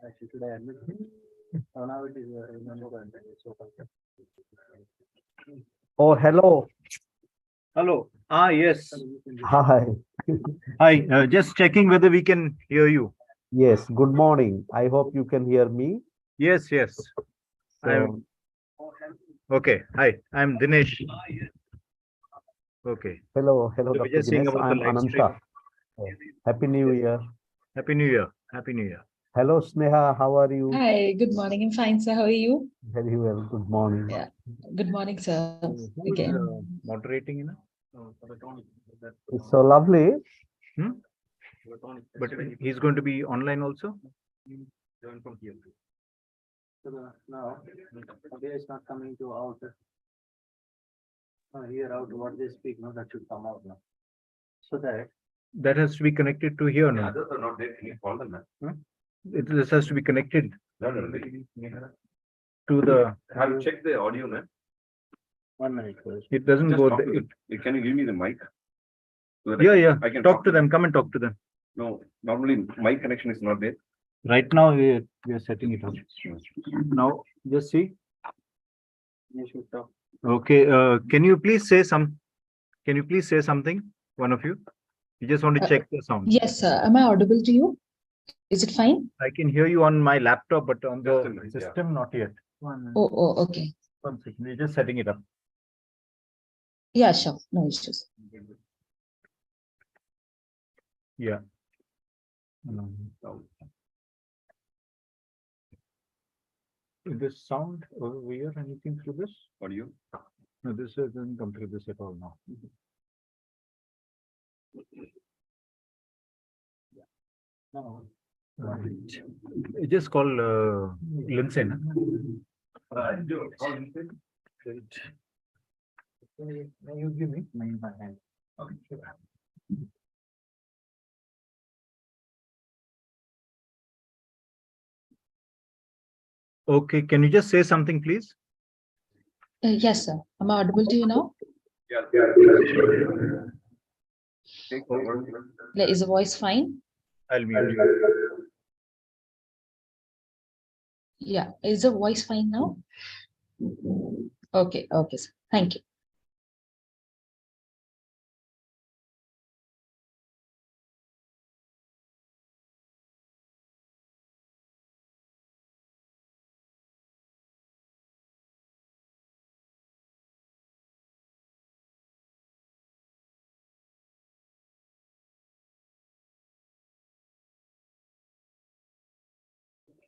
Actually, should I admit? So now it is so Oh, hello. Hello. Yes. Hi. Hi. Just checking whether we can hear you. Yes, good morning. I hope you can hear me. Yes. So, Okay. Hi. I'm Dinesh. Okay. hello, So Dr. we're just seeing Dinesh. about the I'm live stream. Ananta. Happy New Year. Happy New Year. Happy New Year. Hello, Sneha. How are you? Hi, good morning. I'm fine, sir. How are you? Very well. Good morning. Yeah. Good morning, sir. Who is Again. moderating? It's so lovely. But he's going to be online also. Join from here. So now, Abhay is not coming to out. Here out what they speak, no, that should come out now. So that has to be connected to here now. Others are not there. Can you call them, man? This has to be connected No. to the. Have you checked the audio, man? 1 minute first. It doesn't Just go talk there. to them. Can you give me the mic? So that Yeah. I can Talk to them. Come and talk to them. No, normally my connection is not there. Right now we are setting it up. Now just see. You should talk. Okay. Can you please say something? One of you. You just want to check the sound. Yes, sir. Am I audible to you? Is it fine? I can hear you on my laptop, but on Just a the minute, yeah. system, not yet. One Okay. second. We're just setting it up. Yeah, sure. No issues. Yeah. This sound over here, anything through this? Audio. No, this doesn't come through this at all now. No. Just call Lindsay. Na? May you give me my hand? Okay, sure. Okay, can you just say something, please? Yes, sir. Am I audible to you now? Yeah. Is the voice fine? I'll mute you. Yeah. Is the voice fine now? Okay, sir. Thank you.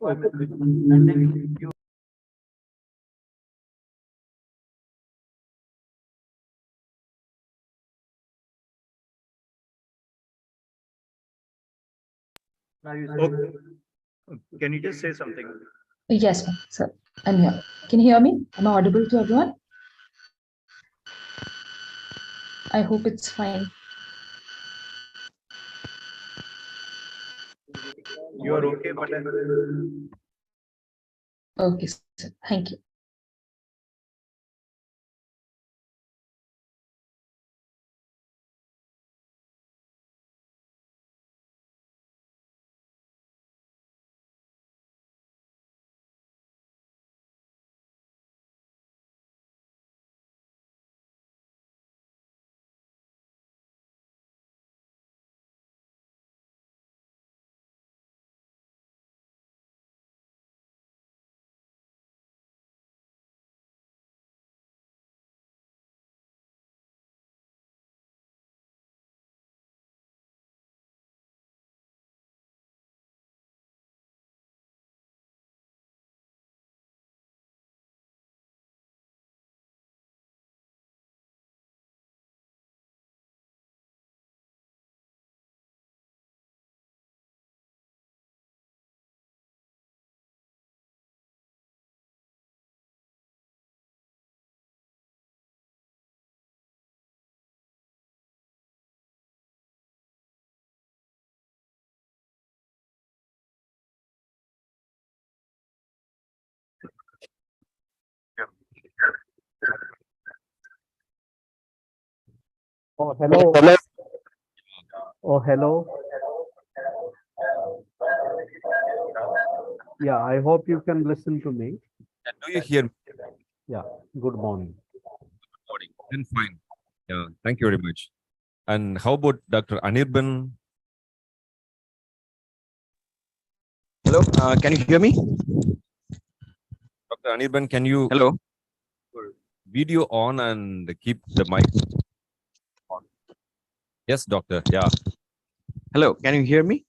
And then you. Now you Okay. Can you just say something? Yes, sir. I'm here. Can you hear me? Am I audible to everyone? I hope it's fine. You are okay, but Okay, sir. Thank you. Oh, hello. Oh, hello. Yeah, I hope you can listen to me. Do you hear me? Yeah, good morning. Morning. Then fine. Yeah, thank you very much. And how about Dr. Anirban? Hello, can you hear me? Dr. Anirban, can you Hello. video on and keep the mic on? Yes, doctor. Yeah. Hello, can you hear me?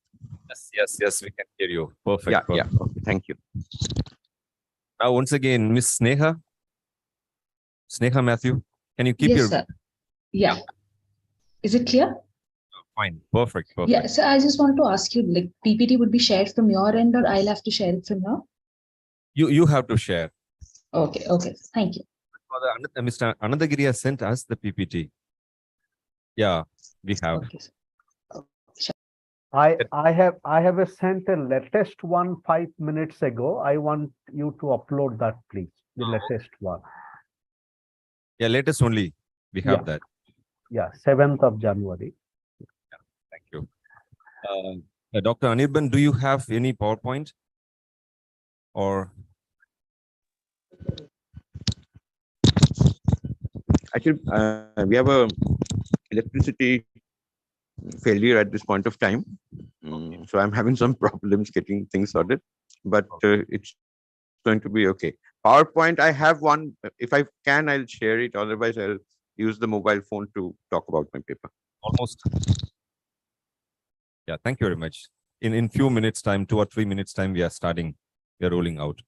Yes, we can hear you. Perfect. Yeah, perfect. yeah. Okay, thank you. Now, once again, Miss Sneha Matthew, can you keep Yes, your sir. Yeah. Is it clear? fine? Perfect. Yeah. So I just want to ask you, like PPT would be shared from your end, or I'll have to share it from here? You have to share. Okay. Okay. Thank you. Mr. Anandagiri has sent us the PPT. Yeah, we have. Okay. Sir. I have sent a latest one 5 minutes ago. I want you to upload that, please. The latest one. Yeah, latest only. We have Yeah. that. Yeah, 7th of January. Thank you. Dr. Anirban, do you have any PowerPoint? Or Actually, we have a electricity failure at this point of time. So I'm having some problems getting things sorted, but it's going to be okay. PowerPoint, I have one. If I can, I'll share it. Otherwise, I'll use the mobile phone to talk about my paper. almost? Yeah, thank you very much. In few minutes time, 2 or 3 minutes time, we are rolling out.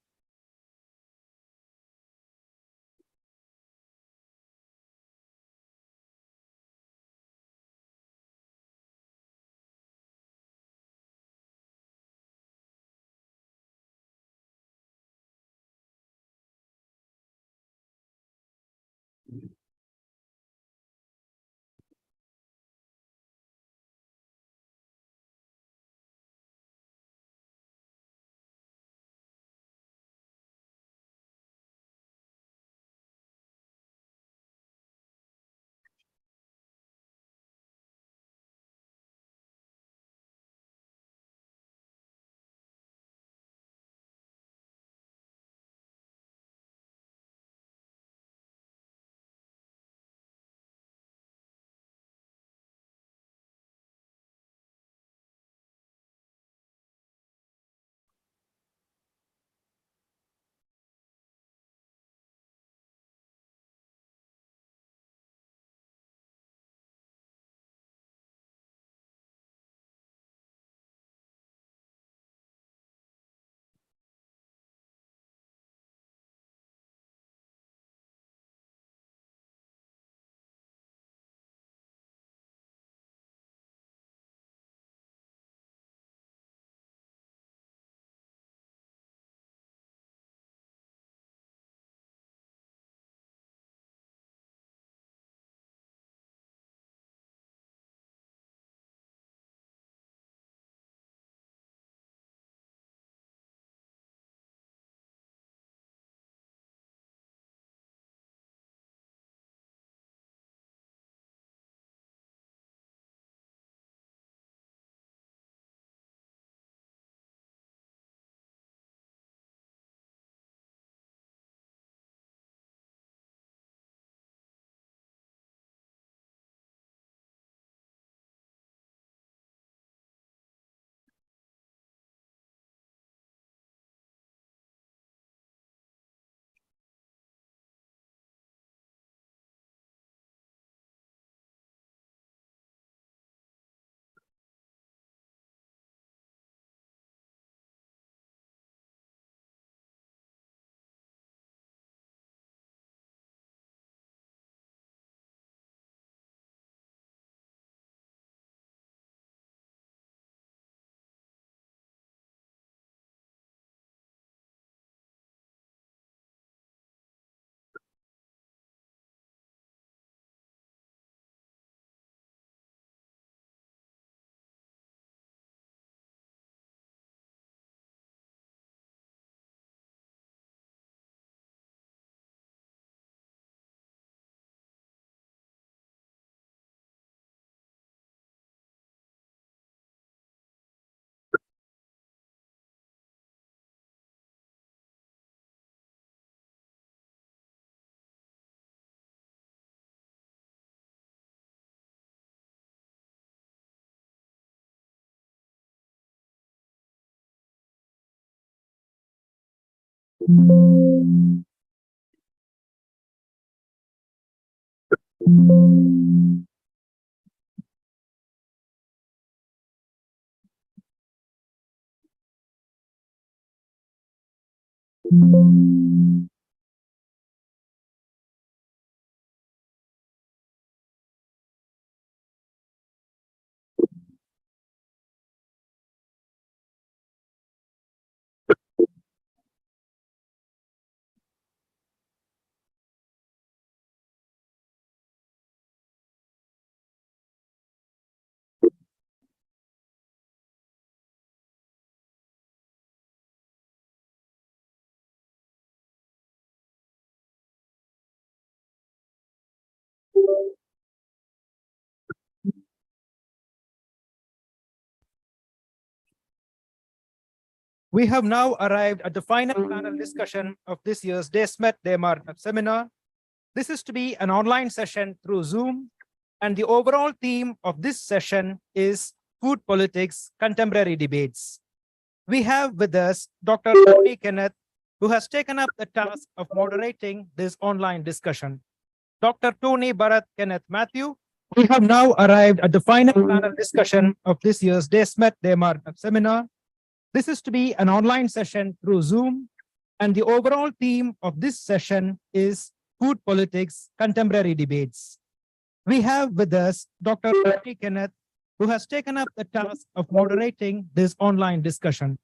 We have now arrived at the final panel discussion of this year's DeSmet DeMarneffe seminar. This is to be an online session through Zoom, and the overall theme of this session is food politics, contemporary debates. We have with us Dr. Tony Kenneth, who has taken up the task of moderating this online discussion. Dr. Tony Bharat Kenneth Matthew. We have now arrived at the final panel discussion of this year's DeSmet DeMarneffe seminar. This is to be an online session through Zoom, and the overall theme of this session is food politics, contemporary debates. We have with us Dr. Tony Kenneth, who has taken up the task of moderating this online discussion.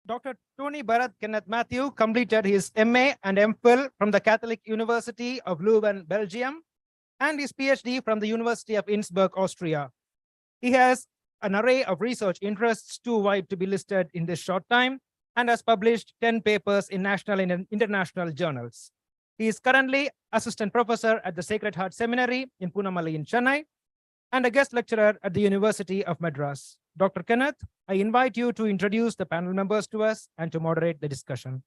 Dr. Tony Bharat Kenneth Matthew completed his MA and MPhil from the Catholic University of Leuven, Belgium, and his PhD from the University of Innsbruck, Austria. He has an array of research interests too wide to be listed in this short time, and has published 10 papers in national and international journals. He is currently assistant professor at the Sacred Heart Seminary in Punamalai in Chennai, and a guest lecturer at the University of Madras. Dr. Kenneth, I invite you to introduce the panel members to us and to moderate the discussion.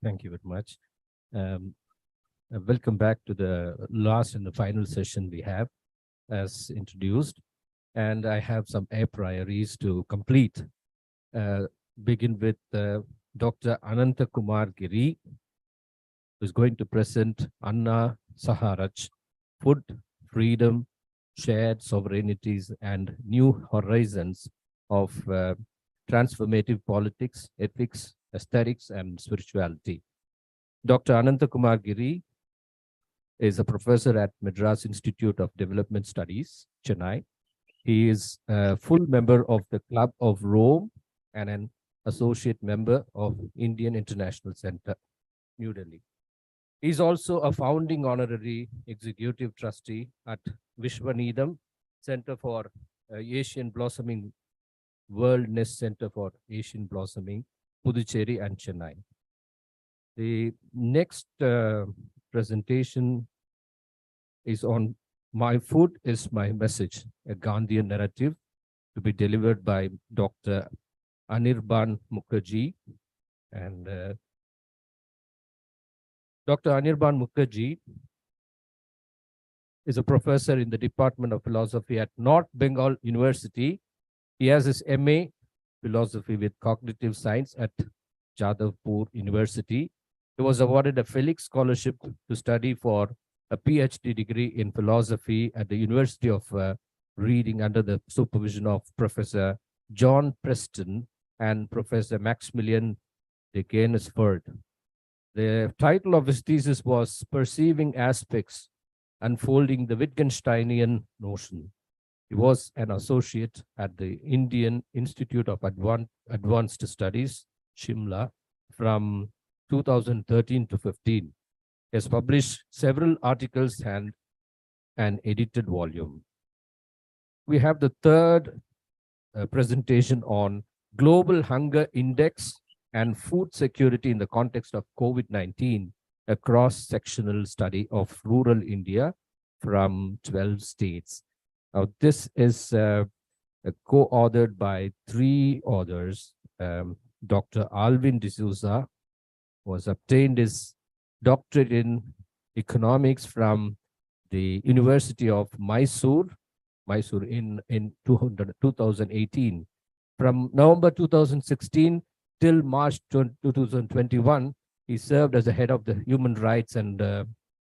Thank you very much. Welcome back to the last and the final session we have as introduced. And I have some a prioris to complete. Begin with Dr. Ananta Kumar Giri, who is going to present Anna Saharaj, Food, Freedom, Shared Sovereignties and New Horizons of Transformative Politics, Ethics, Aesthetics and Spirituality. Dr. Ananta Kumar Giri is a professor at Madras Institute of Development Studies, Chennai. He is a full member of the Club of Rome and an associate member of Indian International Center, New Delhi. He is also a founding honorary executive trustee at Vishwanidam Center for Asian Blossoming, World Nest Center for Asian Blossoming, Puducherry and Chennai. The next presentation is on My Food is My Message, a Gandhian narrative, to be delivered by Dr. Anirban Mukherjee. And Dr. Anirban Mukherjee is a professor in the Department of Philosophy at North Bengal University. He has his MA Philosophy with Cognitive Science at Jadavpur University. He was awarded a Felix Scholarship to study for a PhD degree in philosophy at the University of Reading under the supervision of Professor John Preston and Professor Maximilian de Gainsford. The title of his thesis was Perceiving Aspects, Unfolding the Wittgensteinian Notion. He was an associate at the Indian Institute of Advanced Studies, Shimla, from 2013 to 15. He has published several articles and an edited volume. We have the third presentation on Global Hunger Index and Food Security in the context of COVID-19, a cross-sectional study of rural India from 12 states. Now, this is co-authored by 3 authors. Dr. Alvin D'Souza was obtained his doctorate in economics from the University of Mysore in 2018. From November 2016 till March 2021, he served as the head of the Human Rights and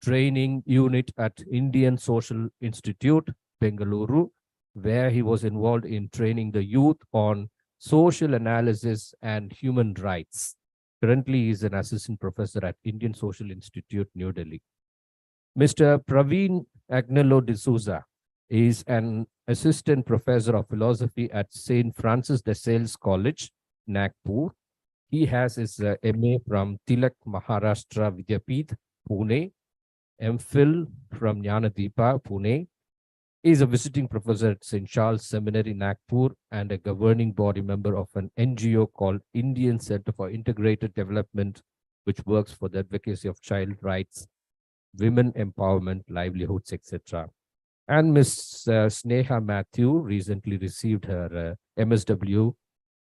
Training Unit at Indian Social Institute, Bengaluru, where he was involved in training the youth on social analysis and human rights. Currently, he is an assistant professor at Indian Social Institute, New Delhi. Mr. Praveen Agnello D'Souza is an assistant professor of philosophy at St. Francis de Sales College, Nagpur. He has his MA from Tilak Maharashtra Vidyapeeth, Pune, MPhil from Jnanadeepa, Pune. He is a visiting professor at St. Charles Seminary, Nagpur, and a governing body member of an NGO called Indian Center for Integrated Development, which works for the advocacy of child rights, women empowerment, livelihoods, etc. And Ms. Sneha Matthew recently received her MSW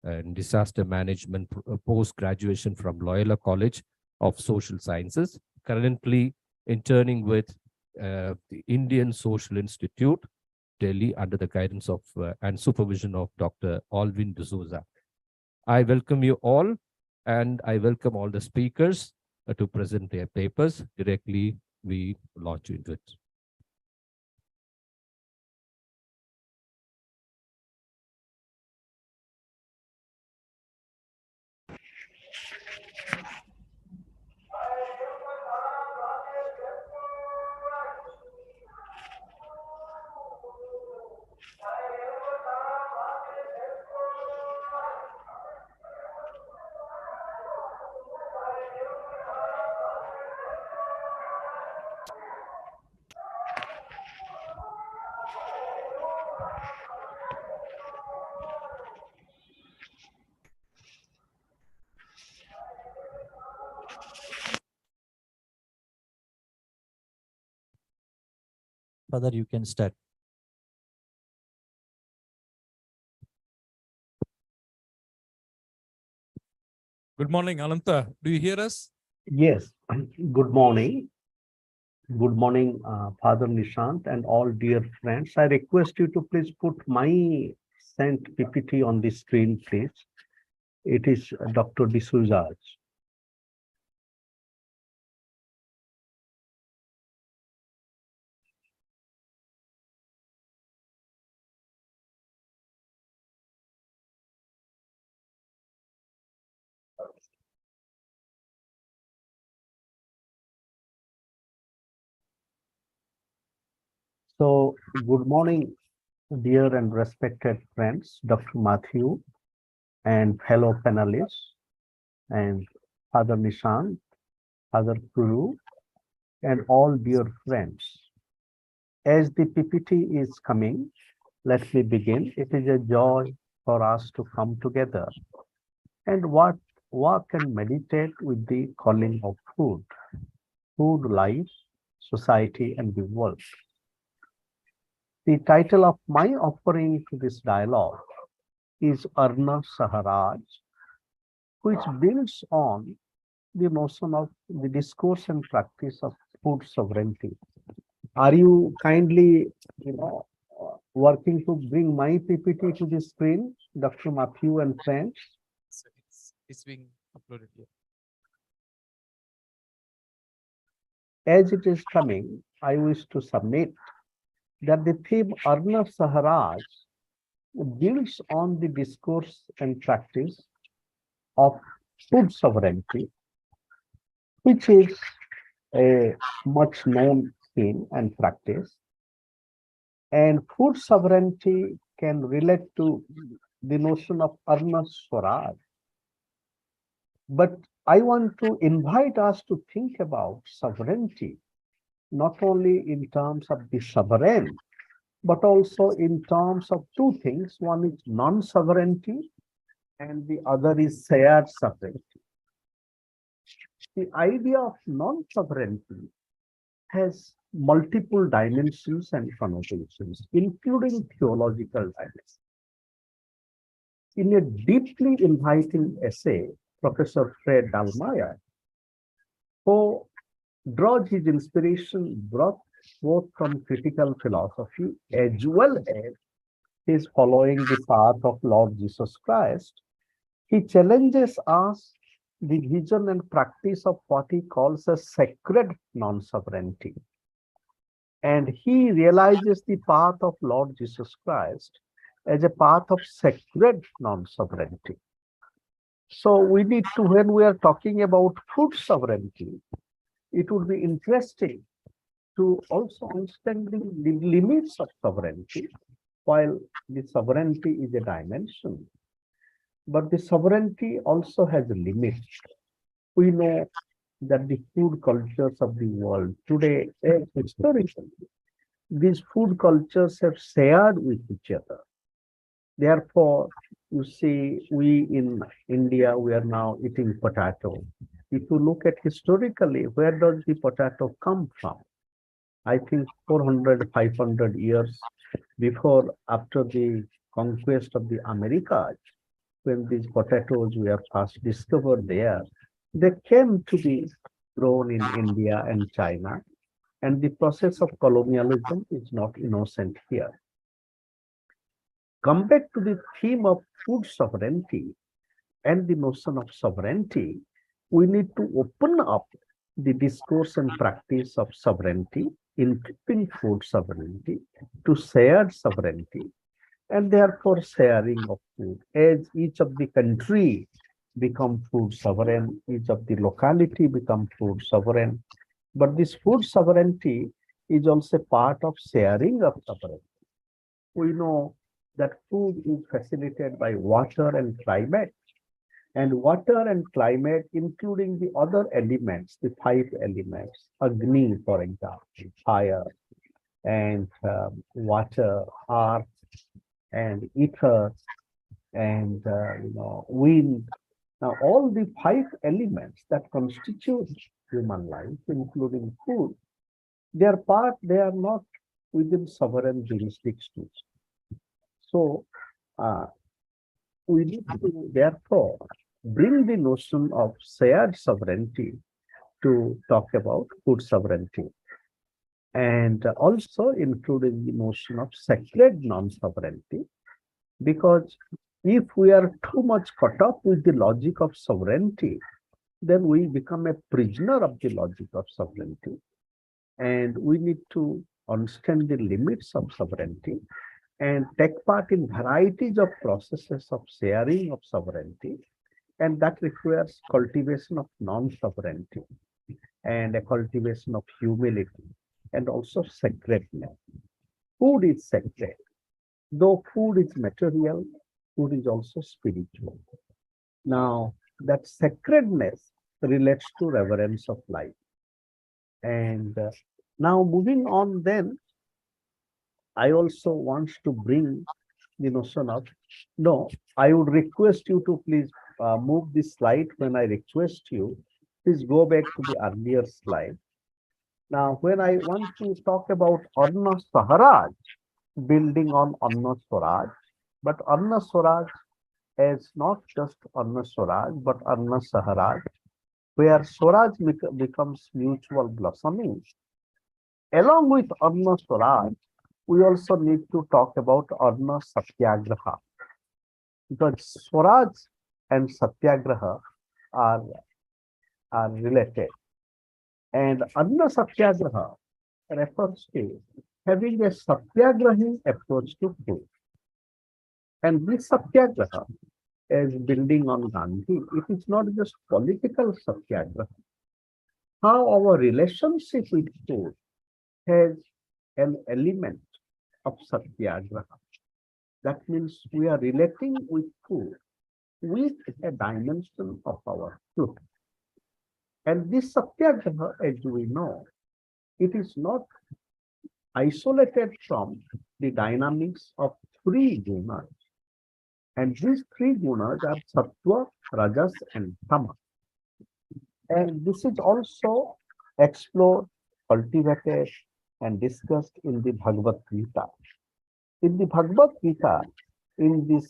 in Disaster Management post-graduation from Loyola College of Social Sciences, currently interning with the Indian Social Institute, Delhi, under the guidance of and supervision of Dr. Alvin D'Souza. I welcome you all, and I welcome all the speakers to present their papers. Directly, we launch into it. Father, you can start. Good morning, Ananta. Do you hear us? Yes, good morning. Good morning, Father Nishant and all dear friends. I request you to please put my sent PPT on the screen, please. It is Dr. D'Souza's. So, good morning, dear and respected friends, Dr. Matthew and fellow panelists, and Father Nishant, Father Guru, and all dear friends. As the PPT is coming, let me begin. It is a joy for us to come together and work and meditate with the calling of food, life, society, and the world. The title of my offering to this dialogue is Arna Saharaj, which builds on the notion of the discourse and practice of food sovereignty. Are you kindly, working to bring my PPT to the screen, Dr. Matthew and friends? It's being uploaded here. As it is coming, I wish to submit that the theme Arna Saharaj builds on the discourse and practice of food sovereignty, which is a much known theme and practice. And food sovereignty can relate to the notion of Arna Swaraj. But I want to invite us to think about sovereignty, not only in terms of the sovereign, but also in terms of two things. One is non-sovereignty and the other is shared sovereignty. The idea of non-sovereignty has multiple dimensions and connotations, including theological dimensions. In a deeply inviting essay, Professor Fred Dallmeyer, who draws his inspiration both from critical philosophy as well as his following the path of Lord Jesus Christ. He challenges us the vision and practice of what he calls a sacred non-sovereignty. And he realizes the path of Lord Jesus Christ as a path of sacred non-sovereignty. So we need to, when we are talking about food sovereignty, it would be interesting to also understand the limits of sovereignty. While the sovereignty is a dimension, but the sovereignty also has a limit. We know that the food cultures of the world today, historically, these food cultures have shared with each other. Therefore, you see, we in India, we are now eating potato. If you look at historically, where does the potato come from? I think 400, 500 years before, after the conquest of the Americas, when these potatoes were first discovered there, they came to be grown in India and China. And the process of colonialism is not innocent here. Come back to the theme of food sovereignty and the notion of sovereignty, we need to open up the discourse and practice of sovereignty, including food sovereignty, to shared sovereignty, and therefore sharing of food. As each of the country become food sovereign, each of the locality become food sovereign, but this food sovereignty is also part of sharing of sovereignty. We know that food is facilitated by water and climate. And water and climate, including the other elements, the 5 elements, Agni, for example, fire, and water, earth, and ether, and wind. Now, all the 5 elements that constitute human life, including food, they are not within sovereign jurisdictions. So, we need to therefore bring the notion of shared sovereignty to talk about food sovereignty, and also including the notion of sacred non-sovereignty, because if we are too much caught up with the logic of sovereignty, then we become a prisoner of the logic of sovereignty, and we need to understand the limits of sovereignty and take part in varieties of processes of sharing of sovereignty, and that requires cultivation of non-sovereignty and a cultivation of humility and also sacredness. Food is sacred. Though food is material, food is also spiritual. Now, that sacredness relates to reverence of life. And now moving on then, I also want to bring the notion of, no, I would request you to please move this slide when I request you. Please go back to the earlier slide. Now, when I want to talk about Anna Saharaj, building on Anna Swaraj, but Anna Swaraj is not just Anna Swaraj, but Anna Saharaj, where Swaraj becomes mutual blossoming. Along with Anna Swaraj, we also need to talk about Anna Satyagraha, because Swaraj and Satyagraha are related. And Anna Satyagraha refers to having a Satyagrahi approach to food. And this Satyagraha is building on Gandhi. It is not just political Satyagraha. How our relationship with food has an element of Satyagraha. That means we are relating with food with a dimension of our truth. And this Satyagraha, as we know, it is not isolated from the dynamics of 3 gunas. And these 3 gunas are Sattva, Rajas, and Tama. And this is also explored, cultivated, and discussed in the Bhagavad Gita. In the Bhagavad Gita, in this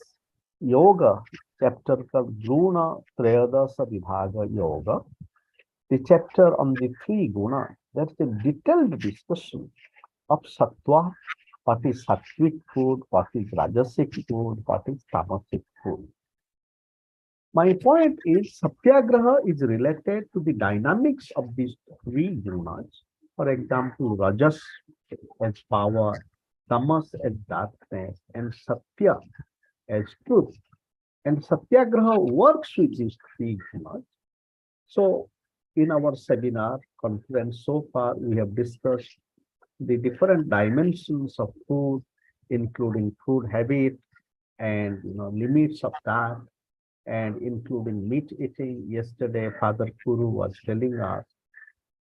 yoga chapter called Druna Trayodasa Vibhaga Yoga, the chapter on the three gunas, there's a detailed discussion of sattva, what is sattvic food, what is rajasic food, what is tamasic food. My point is satyagraha is related to the dynamics of these three gunas. For example, rajas as power, tamas as darkness, and satya as truth. And satyagraha works with these three gunas. So in our seminar conference so far, we have discussed the different dimensions of food, including food habit and limits of that, and including meat eating. Yesterday, Father Kuru was telling us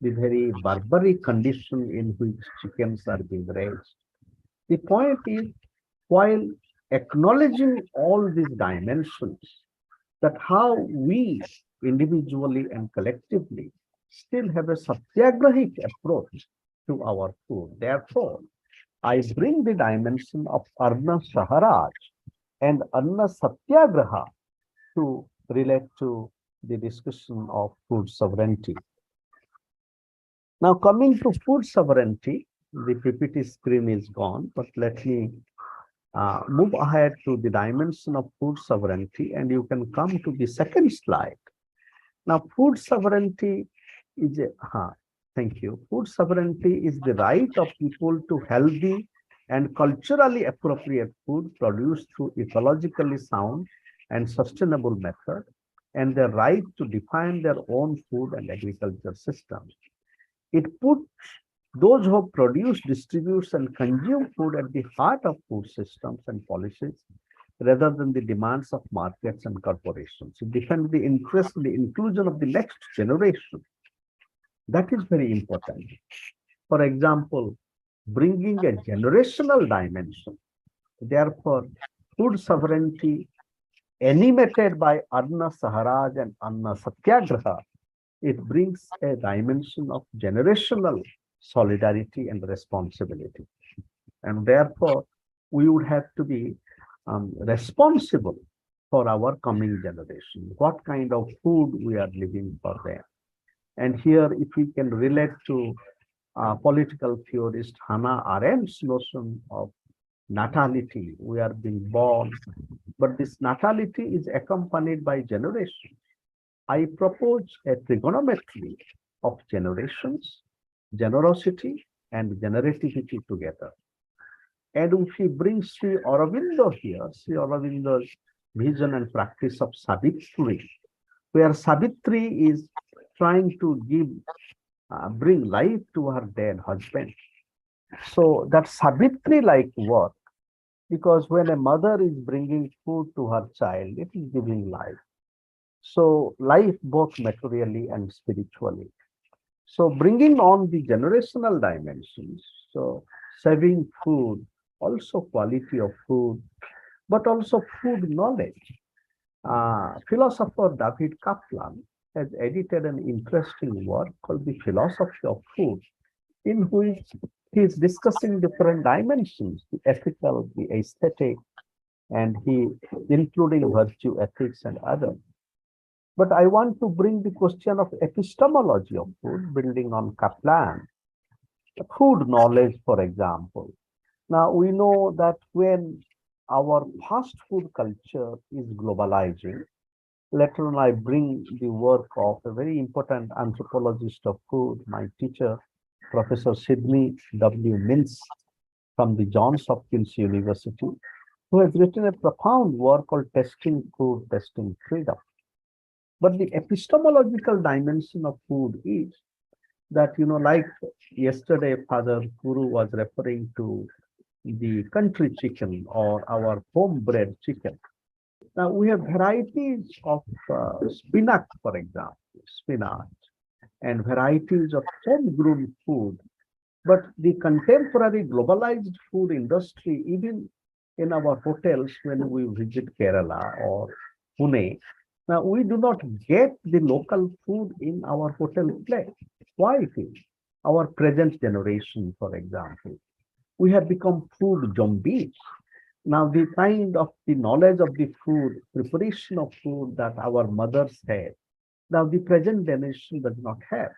the very barbaric condition in which chickens are being raised. The point is, while acknowledging all these dimensions, that how we individually and collectively still have a satyagrahic approach to our food. Therefore, I bring the dimension of Arna Saharaj and Anna Satyagraha to relate to the discussion of food sovereignty. Now, coming to food sovereignty, the PPT screen is gone, but let me move ahead to the dimension of food sovereignty, and you can come to the second slide. Now, food sovereignty is thank you. Food sovereignty is the right of people to healthy and culturally appropriate food produced through ecologically sound and sustainable method, and their right to define their own food and agriculture systems. It puts those who produce, distribute, and consume food at the heart of food systems and policies, rather than the demands of markets and corporations. It defends the interest and the inclusion of the next generation. That is very important. For example, bringing a generational dimension. Therefore, food sovereignty animated by Anna Saharaj and Anna Satyagraha, it brings a dimension of generational solidarity and responsibility. And therefore, we would have to be responsible for our coming generation, what kind of food we are living for them. And here, if we can relate to political theorist Hannah Arendt's notion of natality, we are being born, but this natality is accompanied by generations. I propose a trigonometry of generations, generosity, and generativity together. And if we bring Sri Aurobindo here, Sri Aurobindo's vision and practice of Savitri, where Savitri is trying to bring life to her dead husband. So that Savitri-like work, because when a mother is bringing food to her child, it is giving life. So life both materially and spiritually. So bringing on the generational dimensions, so serving food, also quality of food, but also food knowledge. Philosopher David Kaplan has edited an interesting work called The Philosophy of Food, in which he is discussing different dimensions, the ethical, the aesthetic, and he including virtue ethics and others. But I want to bring the question of epistemology of food, building on Kaplan, food knowledge, for example. Now, we know that when our fast food culture is globalizing, later on I bring the work of a very important anthropologist of food, my teacher, Professor Sidney W. Mintz from the Johns Hopkins University, who has written a profound work called Testing Food, Testing Freedom. But the epistemological dimension of food is that, like yesterday, Father Kuru was referring to the country chicken or our homebred chicken. Now, we have varieties of spinach, for example, spinach, and varieties of homegrown food. But the contemporary globalized food industry, even in our hotels when we visit Kerala or Pune, now we do not get the local food in our hotel plate. Why it is? Our present generation, for example, we have become food zombies. Now, the kind of the knowledge of the food, preparation of food that our mothers had, Now the present generation does not have.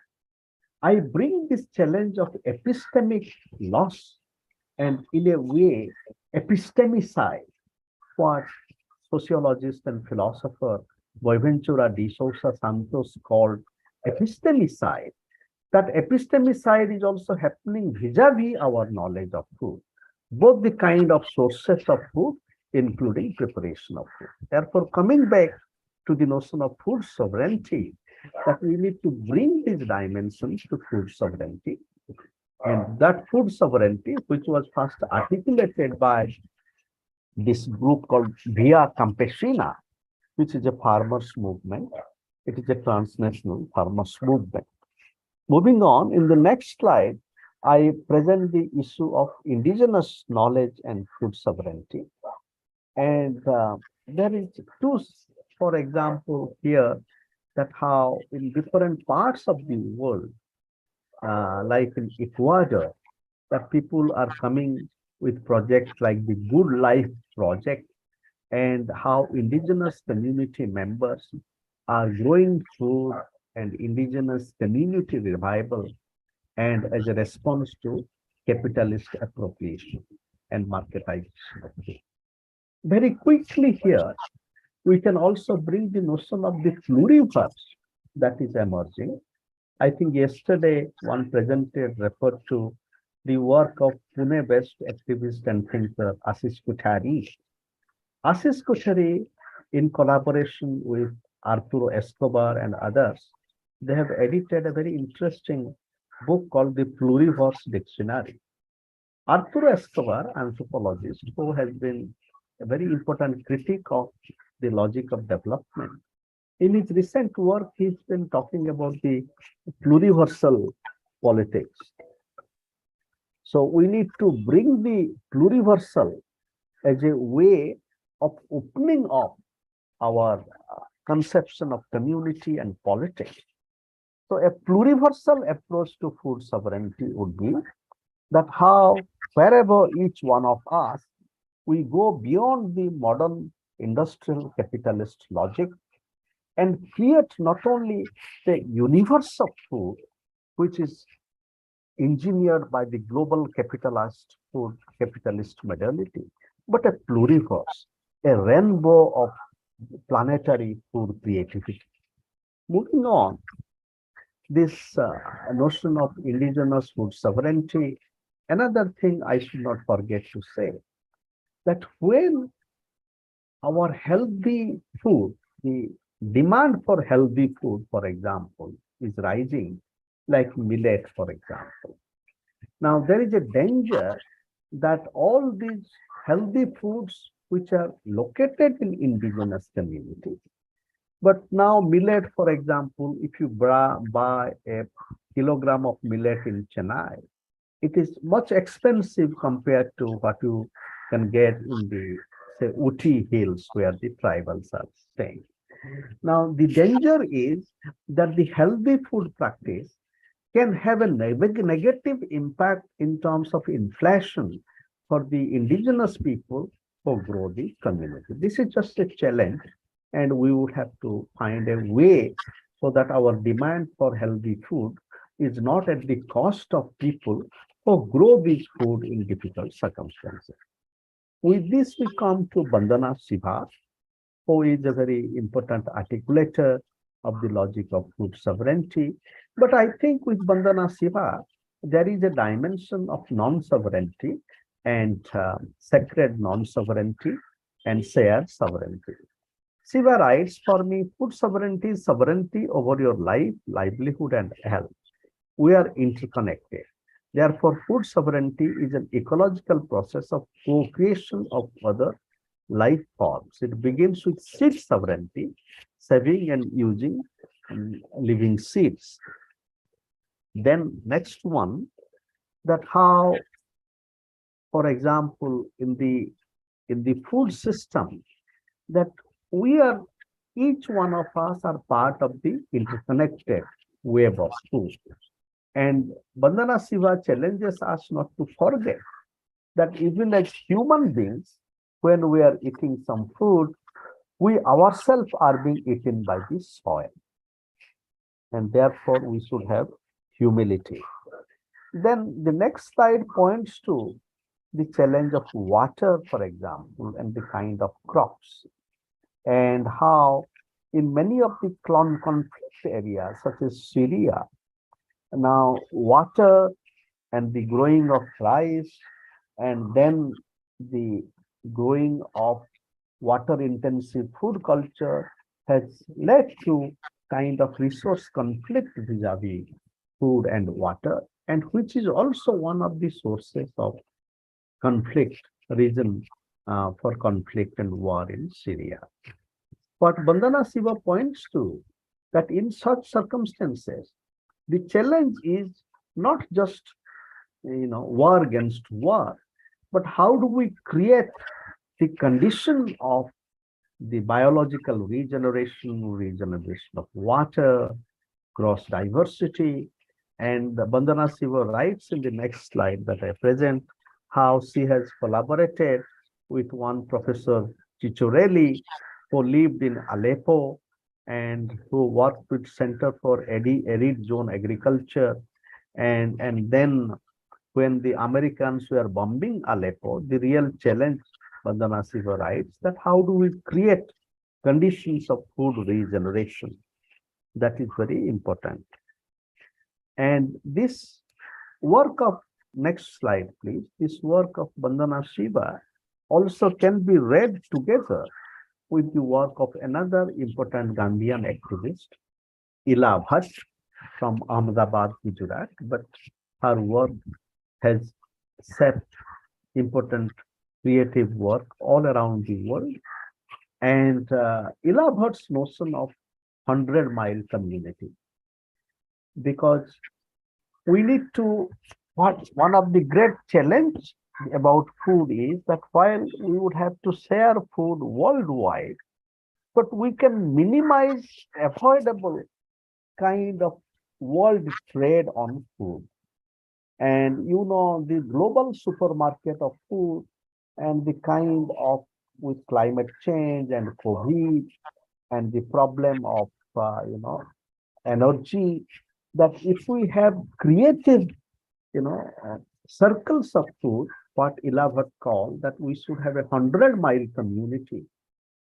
I bring this challenge of epistemic loss and in a way epistemicide, what sociologist and philosopher Boaventura de Sousa Santos called epistemicide. That epistemicide is also happening vis-a-vis our knowledge of food, both the kind of sources of food, including preparation of food. Therefore, coming back to the notion of food sovereignty, that we need to bring these dimensions to food sovereignty. And that food sovereignty, which was first articulated by this group called Via Campesina, which is a farmers movement. It is a transnational farmers movement. Moving on, in the next slide, I present the issue of indigenous knowledge and food sovereignty. And there is two, for example, here, that how in different parts of the world, like in Ecuador, that people are coming with projects like the Good Life Project, and how indigenous community members are growing food and indigenous community revival, and as a response to capitalist appropriation and marketization of food. Very quickly here, we can also bring the notion of the pluriverse that is emerging. I think yesterday one presenter referred to the work of Pune-based activist and thinker Ashish Kothari. Ashish Kothari, in collaboration with Arturo Escobar and others, they have edited a very interesting book called the Pluriverse Dictionary. Arturo Escobar, anthropologist who has been a very important critic of the logic of development, in his recent work, he's been talking about the pluriversal politics. So we need to bring the pluriversal as a way of opening up our conception of community and politics. So a pluriversal approach to food sovereignty would be that how wherever each one of us, we go beyond the modern industrial capitalist logic and create not only the universe of food, which is engineered by the global capitalist food capitalist modality, but a pluriverse, a rainbow of planetary food creativity. Moving on, this notion of indigenous food sovereignty, another thing I should not forget to say, that when our healthy food, the demand for healthy food, for example, is rising, like millet, for example. Now, there is a danger that all these healthy foods which are located in indigenous communities, but now millet, for example, if you buy a kilogram of millet in Chennai, it is much expensive compared to what you can get in the, say, Uti Hills, where the tribals are staying. Now, the danger is that the healthy food practice can have a negative impact in terms of inflation for the indigenous people who grow the community. This is just a challenge, and we would have to find a way so that our demand for healthy food is not at the cost of people who grow this food in difficult circumstances. With this, we come to Bandana Siva, who is a very important articulator of the logic of food sovereignty. But I think with Bandana Siva, there is a dimension of non-sovereignty and sacred non-sovereignty and shared sovereignty. Siva writes, for me, food sovereignty is sovereignty over your life, livelihood, and health. We are interconnected. Therefore, food sovereignty is an ecological process of co-creation of other life forms. It begins with seed sovereignty, saving and using living seeds. Then next one, that how, for example, in the food system, that we are, each one of us are part of the interconnected web of food. And Bandana Siva challenges us not to forget that even as human beings, when we are eating some food, we ourselves are being eaten by the soil. and therefore we should have humility. Then the next slide points to the challenge of water, for example, and the kind of crops, and how in many of the conflict areas such as Syria, now water and the growing of rice and then the growing of water intensive food culture has led to kind of resource conflict vis-a-vis food and water, and which is also one of the sources of conflict reason for conflict and war in Syria. What Bandana Shiva points to, that in such circumstances, the challenge is not just war against war, but how do we create the condition of the biological regeneration of water, cross diversity, and Bandana Shiva writes in the next slide that I present how she has collaborated with one Professor Cicciorelli, who lived in Aleppo and who worked with Center for Arid Zone Agriculture. And then when the Americans were bombing Aleppo, the real challenge, Bandana Shiva writes, that how do we create conditions of food regeneration? That is very important. And this work of, next slide please, this work of Bandana Shiva also can be read together with the work of another important Gandhian activist, Ila Bhatt from Ahmedabad, Gujarat, but her work has set important creative work all around the world. And Ila Bhatt's notion of 100-mile community, because we need to, one of the great challenge about food is that while we would have to share food worldwide, but we can minimize avoidable kind of world trade on food. And the global supermarket of food and the kind of, with climate change and COVID and the problem of energy, that if we have creative circles of food, what Ila Bhatt called, that we should have 100-mile community.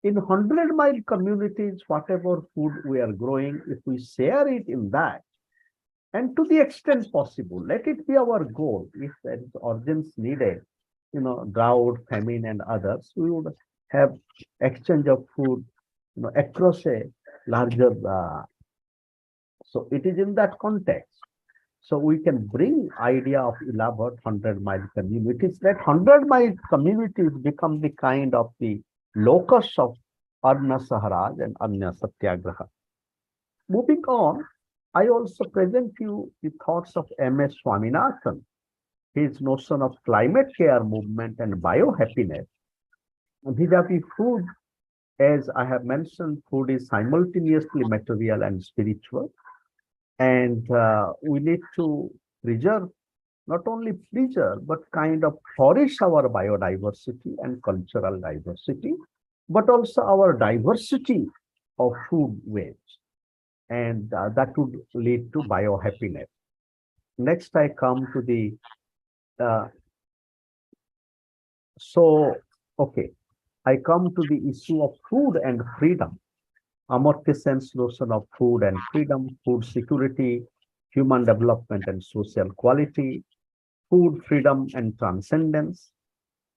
In 100-mile communities, whatever food we are growing, if we share it in that, and to the extent possible, let it be our goal. If there is urgence needed, drought, famine, and others, we would have exchange of food, across a larger. So it is in that context. So we can bring idea of Ila Bhatt 100-mile communities. That 100-mile communities become the kind of the locus of Anna Saharaj and Anya Satyagraha. Moving on, I also present you the thoughts of M.S. Swaminathan, his notion of climate care movement and biohappiness. Vis-a-vis food, as I have mentioned, food is simultaneously material and spiritual. And we need to preserve, not only preserve, but kind of flourish our biodiversity and cultural diversity, but also our diversity of food ways. And that would lead to biohappiness. Next, I come to the, I come to the issue of food and freedom. Amartya Sen's notion of food and freedom, food security, human development and social quality, food freedom and transcendence,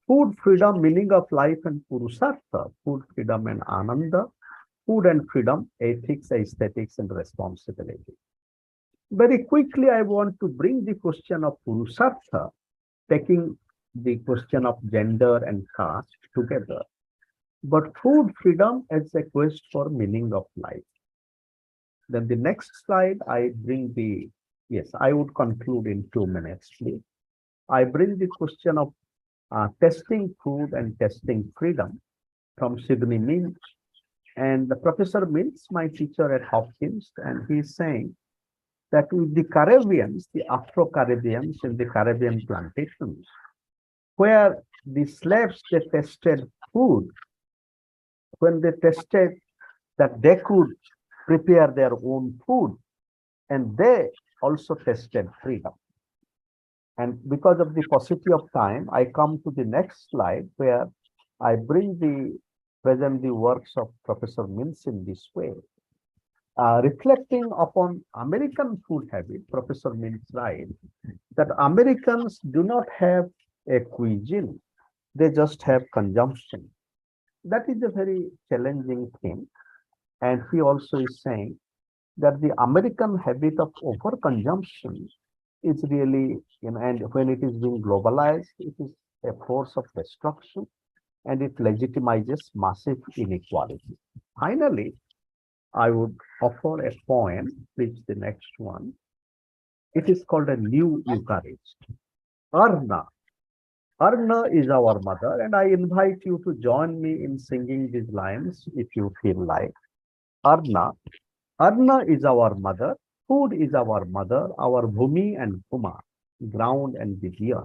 food freedom, meaning of life and purusartha, food freedom and ananda, food and freedom, ethics, aesthetics, and responsibility. Very quickly, I want to bring the question of purusartha, taking the question of gender and caste together. But food freedom as a quest for meaning of life. Then the next slide, I bring the, yes, I would conclude in 2 minutes, please. I bring the question of testing food and testing freedom from Sidney Mintz. And the Professor Mintz, my teacher at Hopkins, and he's saying that with the Caribbeans, the Afro-Caribbeans in the Caribbean plantations, where the slaves, they tested food, when they tested that they could prepare their own food, and they also tested freedom. And because of the paucity of time, I come to the next slide where I present the works of Professor Mills in this way. Reflecting upon American food habit, Professor Mills writes that Americans do not have a cuisine, they just have consumption. That is a very challenging thing. And he also is saying that the American habit of overconsumption is really, and when it is being globalized, it is a force of destruction and it legitimizes massive inequality. Finally, I would offer a poem, which the next one. It is called a New Eucharist. Arna. Arna is our mother, and I invite you to join me in singing these lines if you feel like. Arna. Arna is our mother. Food is our mother, our Bhumi and Bhuma, ground and Vidya.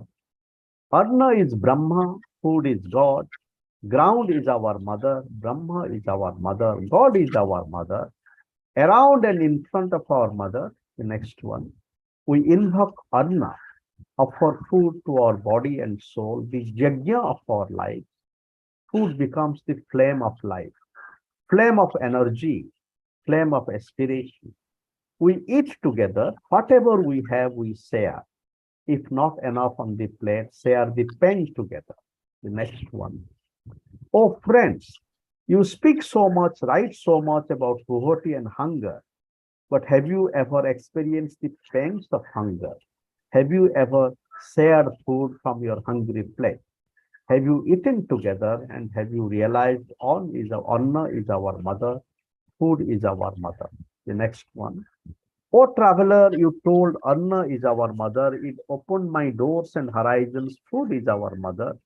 Arna is Brahma, food is God. Ground is our mother, Brahma is our mother, God is our mother. Around and in front of our mother, the next one, we invoke Arna, offer food to our body and soul, the yajna of our life. Food becomes the flame of life, flame of energy, flame of aspiration. We eat together, whatever we have, we share. If not enough on the plate, share the pen together. The next one. Oh, friends, you speak so much, write so much about poverty and hunger, but have you ever experienced the pangs of hunger? Have you ever shared food from your hungry plate? Have you eaten together and have you realized Anna is our mother, food is our mother? The next one. Oh, traveler, you told Anna is our mother. It opened my doors and horizons. Food is our mother.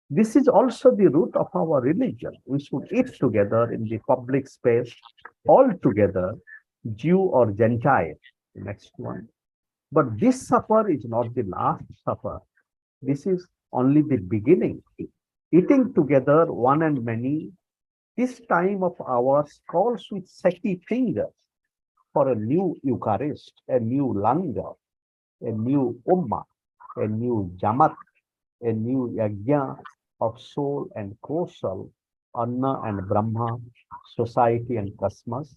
This is also the root of our religion. We should eat together in the public space, all together, Jew or Gentile. The next one. But this supper is not the last supper. This is only the beginning. Eating together, one and many, this time of ours calls with seki fingers for a new Eucharist, a new Langar, a new Ummah, a new Jamat, a new Yajna of soul and kosal, Anna and Brahma, society and cosmos,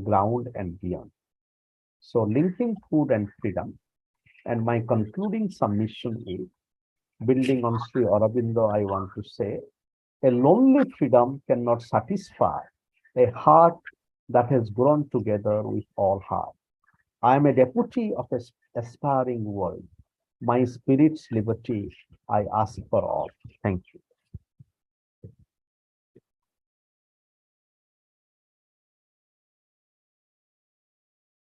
ground and beyond. So linking food and freedom, and my concluding submission is, building on Sri Aurobindo, I want to say, a lonely freedom cannot satisfy a heart that has grown together with all heart. I am a deputy of an aspiring world. My spirit's liberty, I ask for all. Thank you.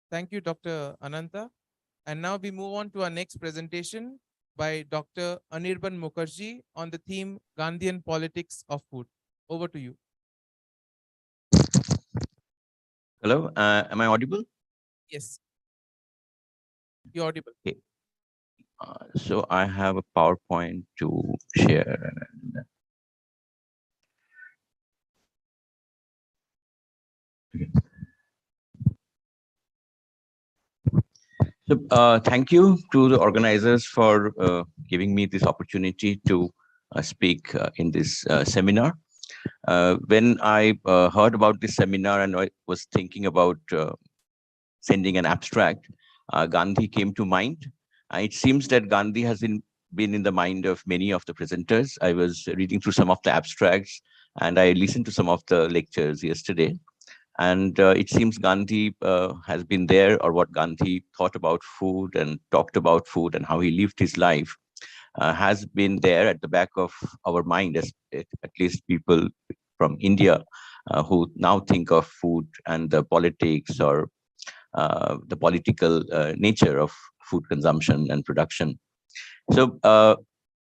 Thank you, Dr. Ananta. And now we move on to our next presentation by Dr. Anirban Mukherjee on the theme Gandhian Politics of Food. Over to you. Hello, am I audible? Yes. You're audible. Okay. So I have a PowerPoint to share. So thank you to the organizers for giving me this opportunity to speak in this seminar. When I heard about this seminar and I was thinking about sending an abstract, Gandhi came to mind. It seems that Gandhi has been in the mind of many of the presenters. I was reading through some of the abstracts and I listened to some of the lectures yesterday. And it seems Gandhi has been there, or what Gandhi thought about food and talked about food and how he lived his life has been there at the back of our mind, as at least people from India who now think of food and the politics or the political nature of food consumption and production. So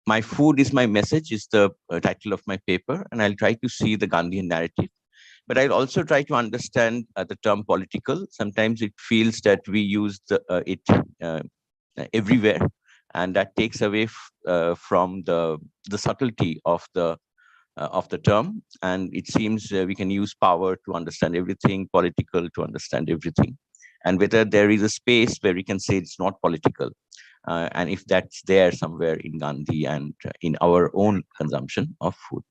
my food is my message is the title of my paper, and I'll try to see the Gandhian narrative. But I'll also try to understand the term political. Sometimes it feels that we use it everywhere, and that takes away from the subtlety of the term. And it seems we can use power to understand everything, political to understand everything. and whether there is a space where we can say it's not political. And if that's there somewhere in Gandhi and in our own consumption of food.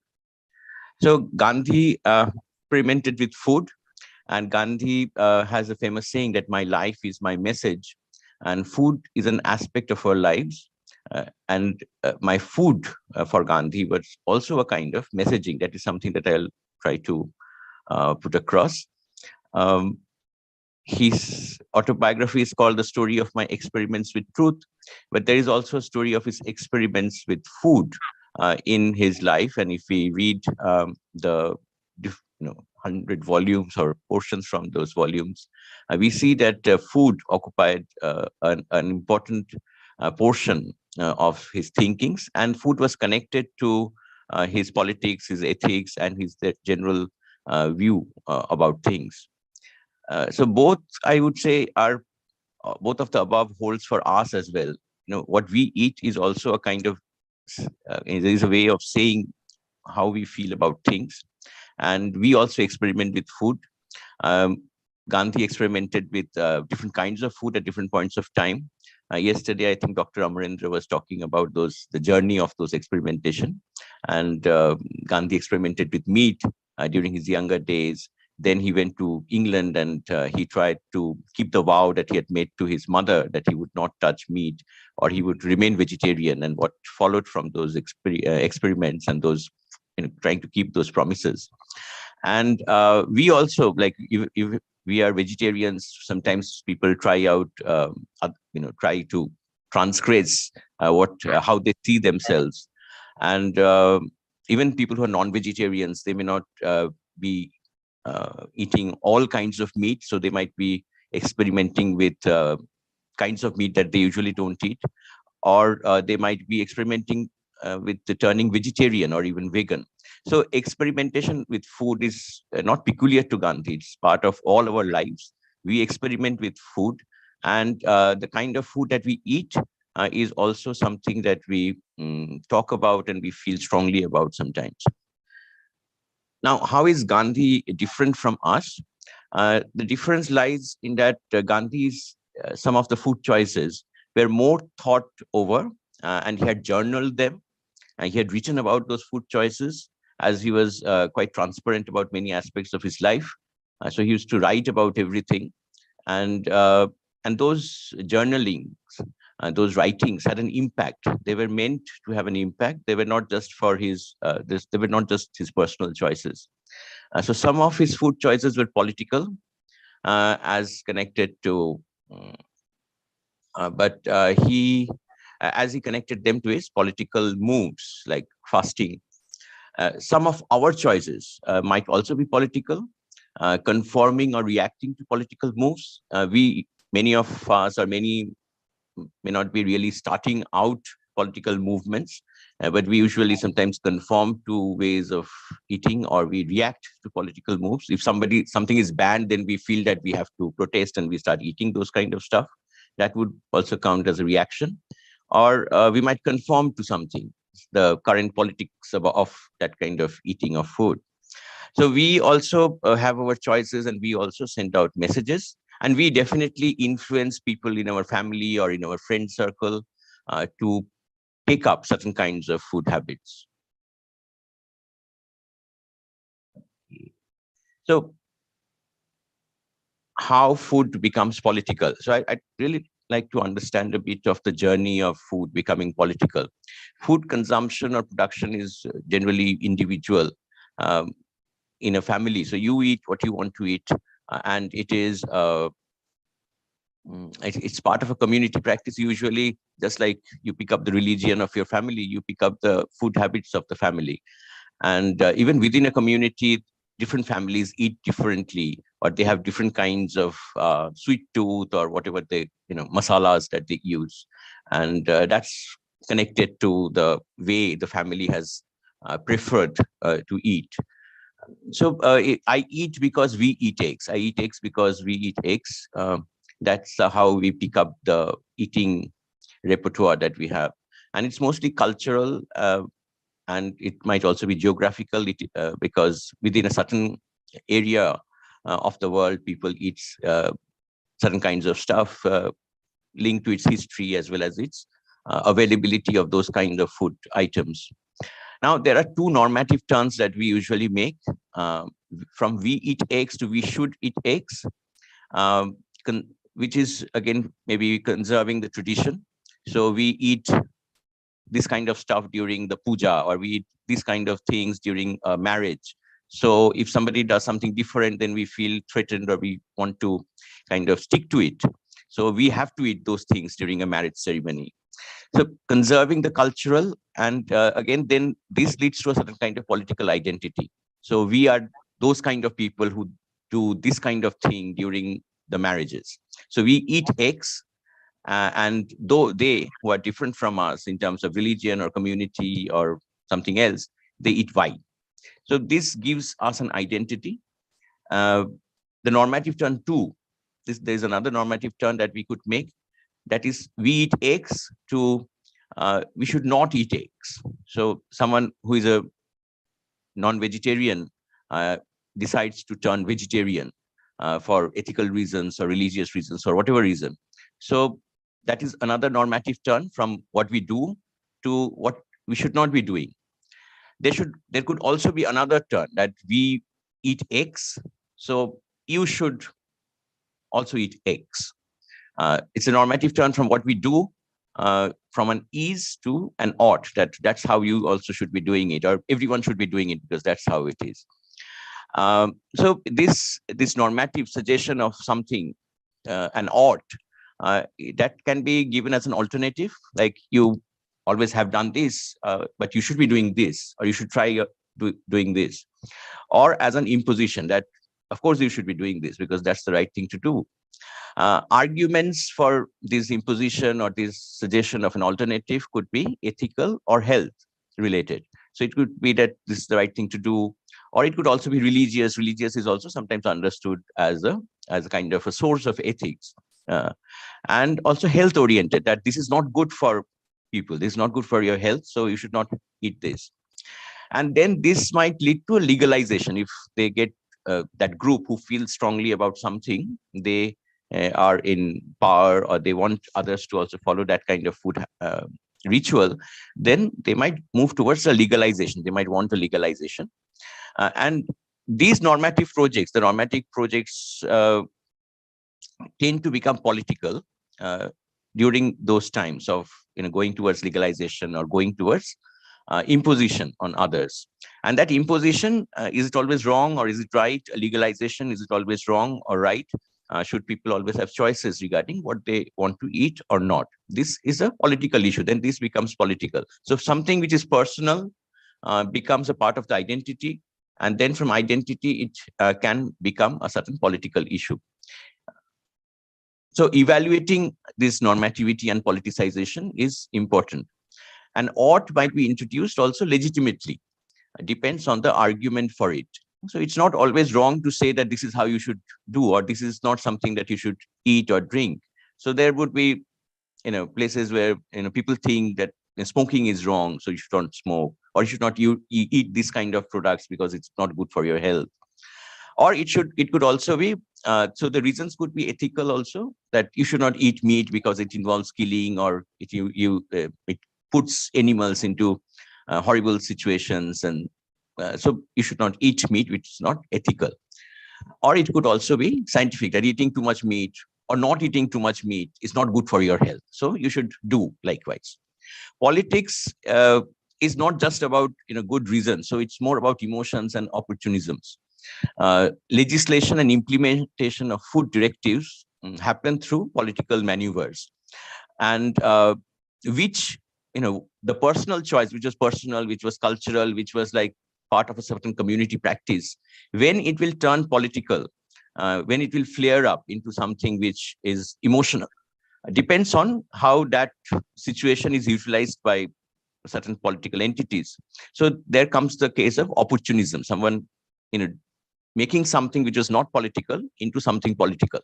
So Gandhi experimented with food, and Gandhi has a famous saying that my life is my message, and food is an aspect of our lives. And my food for Gandhi was also a kind of messaging. That is something that I'll try to put across. His autobiography is called The Story of My Experiments with Truth, but there is also a story of his experiments with food in his life. And if we read the 100 volumes or portions from those volumes, we see that food occupied an important portion of his thinkings, and food was connected to his politics, his ethics, and his general view about things. So both, I would say, are both of the above holds for us as well. What we eat is also a kind of, there is a way of saying how we feel about things. And we also experiment with food. Gandhi experimented with different kinds of food at different points of time. Yesterday, I think Dr. Amarendra was talking about the journey of those experimentation. And Gandhi experimented with meat during his younger days. Then he went to England and he tried to keep the vow that he had made to his mother that he would not touch meat or he would remain vegetarian. And what followed from those experiments and those trying to keep those promises. And we also, like, if we are vegetarians, sometimes people try out, try to transgress how they see themselves. And even people who are non-vegetarians, they may not be eating all kinds of meat. So they might be experimenting with kinds of meat that they usually don't eat. Or they might be experimenting with turning vegetarian or even vegan. So experimentation with food is not peculiar to Gandhi. It's part of all our lives. We experiment with food, and the kind of food that we eat is also something that we talk about and we feel strongly about sometimes. Now, how is Gandhi different from us? The difference lies in that Gandhi's some of the food choices were more thought over, and he had journaled them. He had written about those food choices, as he was quite transparent about many aspects of his life. So he used to write about everything. And those journalings, those writings had an impact. They were meant to have an impact. They were not just for his, they were not just his personal choices. So some of his food choices were political, as connected to, as he connected them to his political moves, like fasting. Some of our choices might also be political, conforming or reacting to political moves. Many of us, or many may not be really starting out political movements, but we usually sometimes conform to ways of eating, or we react to political moves. If something is banned, then we feel that we have to protest and we start eating those kind of stuff. That would also count as a reaction. Or we might conform to something, the current politics of that kind of eating of food. So we also have our choices, and we also send out messages, and we definitely influence people in our family or in our friend circle to take up certain kinds of food habits. So how food becomes political. So I really like to understand a bit of the journey of food becoming political. Food consumption or production is generally individual in a family. So you eat what you want to eat, and it is it's part of a community practice. Usually, just like you pick up the religion of your family, you pick up the food habits of the family. And even within a community, different families eat differently, or they have different kinds of sweet tooth or whatever masalas that they use. And that's connected to the way the family has preferred to eat. So I eat because we eat eggs. I eat eggs because we eat eggs. That's how we pick up the eating repertoire that we have. And it's mostly cultural, and it might also be geographical, because within a certain area of the world, people eat certain kinds of stuff linked to its history as well as its availability of those kinds of food items. Now, there are two normative turns that we usually make from we eat eggs to we should eat eggs, which is again maybe conserving the tradition. So we eat this kind of stuff during the puja, or we eat these kind of things during marriage. So if somebody does something different, then we feel threatened or we want to kind of stick to it. So we have to eat those things during a marriage ceremony. So conserving the cultural, and again, then this leads to a certain kind of political identity. So we are those kind of people who do this kind of thing during the marriages. So we eat eggs, and though they who are different from us in terms of religion or community or something else, they eat wine. So this gives us an identity. The normative turn two, there's another normative turn that we could make. That is, we eat eggs to we should not eat eggs. So someone who is a non-vegetarian decides to turn vegetarian for ethical reasons or religious reasons or whatever reason. So that is another normative turn from what we do to what we should not be doing. There could also be another turn that we eat eggs, so you should also eat eggs. It's a normative turn from what we do, from an is to an ought, that's how you also should be doing it, or everyone should be doing it because that's how it is. So this normative suggestion of something, an ought, that can be given as an alternative, like you always have done this, but you should be doing this, or you should try doing this, or as an imposition that, of course, you should be doing this because that's the right thing to do. Arguments for this imposition or this suggestion of an alternative could be ethical or health related. So it could be that this is the right thing to do, or it could also be religious. Religious is also sometimes understood as a kind of a source of ethics, and also health oriented, that this is not good for people, this is not good for your health, so you should not eat this. And then this might lead to a legalization if they get that group who feels strongly about something, they are in power, or they want others to also follow that kind of food ritual, then they might move towards a legalization. They might want a legalization. And these normative projects, the normative projects tend to become political during those times of going towards legalization or going towards imposition on others. And that imposition, is it always wrong or is it right? Legalization, is it always wrong or right? Should people always have choices regarding what they want to eat or not? This is a political issue. Then this becomes political. So something which is personal becomes a part of the identity. And then from identity, it can become a certain political issue. So evaluating this normativity and politicization is important. And ought might be introduced also legitimately. It depends on the argument for it. So it's not always wrong to say that this is how you should do, or this is not something that you should eat or drink. So there would be, places where people think that smoking is wrong, so you should not smoke, or you should not eat this kind of products because it's not good for your health. Or it could also be, so the reasons could be ethical also, that you should not eat meat because it involves killing, or it puts animals into horrible situations, and so you should not eat meat, which is not ethical. Or it could also be scientific, that eating too much meat or not eating too much meat is not good for your health, so you should do likewise. Politics is not just about good reasons, so it's more about emotions and opportunisms. Legislation and implementation of food directives happen through political maneuvers, and which the personal choice, which was personal, which was cultural, which was like part of a certain community practice, when it will turn political, when it will flare up into something which is emotional, depends on how that situation is utilized by certain political entities. So there comes the case of opportunism, someone making something which is not political into something political.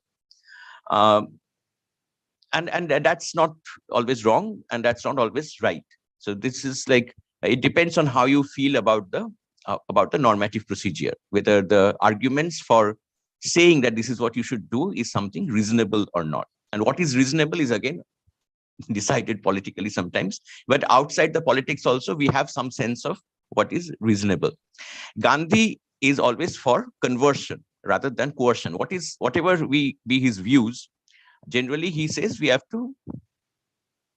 And that's not always wrong, and that's not always right. So this is like, it depends on how you feel about the normative procedure, whether the arguments for saying that this is what you should do is something reasonable or not. And what is reasonable is again decided politically sometimes, but outside the politics also we have some sense of what is reasonable. Gandhi is always for conversion rather than coercion. Whatever be his views, generally he says we have to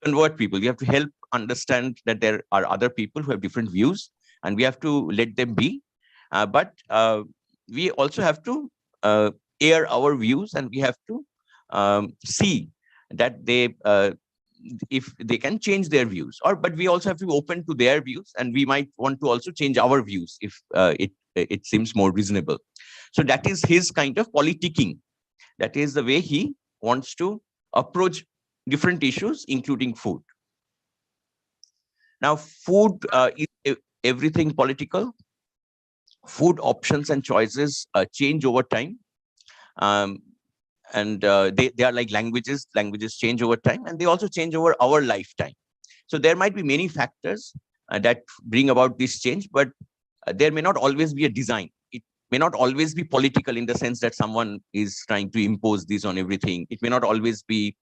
convert people. We have to help understand that there are other people who have different views, and we have to let them be. But we also have to air our views, and we have to see that they, if they can change their views, but we also have to be open to their views, and we might want to also change our views if it seems more reasonable. So that is his kind of politicking. That is the way he wants to approach different issues, including food. Now, food is everything political. Food options and choices change over time. And they are like languages. Languages change over time, and they also change over our lifetime. So there might be many factors that bring about this change, but there may not always be a design. It may not always be political in the sense that someone is trying to impose this on everything. It may not always be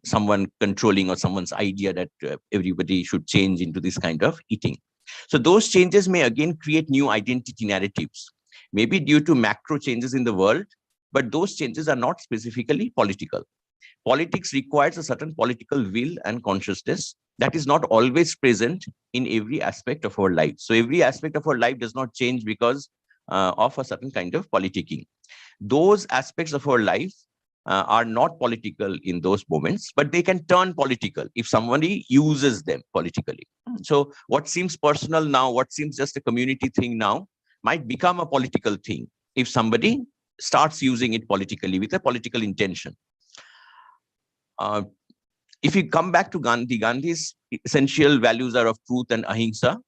someone controlling or someone's idea that everybody should change into this kind of eating. So those changes may again create new identity narratives, maybe due to macro changes in the world, but those changes are not specifically political. Politics requires a certain political will and consciousness that is not always present in every aspect of our life. So every aspect of our life does not change because of a certain kind of politicking. Those aspects of our life are not political in those moments, but they can turn political if somebody uses them politically. So what seems personal now, what seems just a community thing now, might become a political thing if somebody starts using it politically with a political intention. If you come back to Gandhi, Gandhi's essential values are of truth and ahimsa.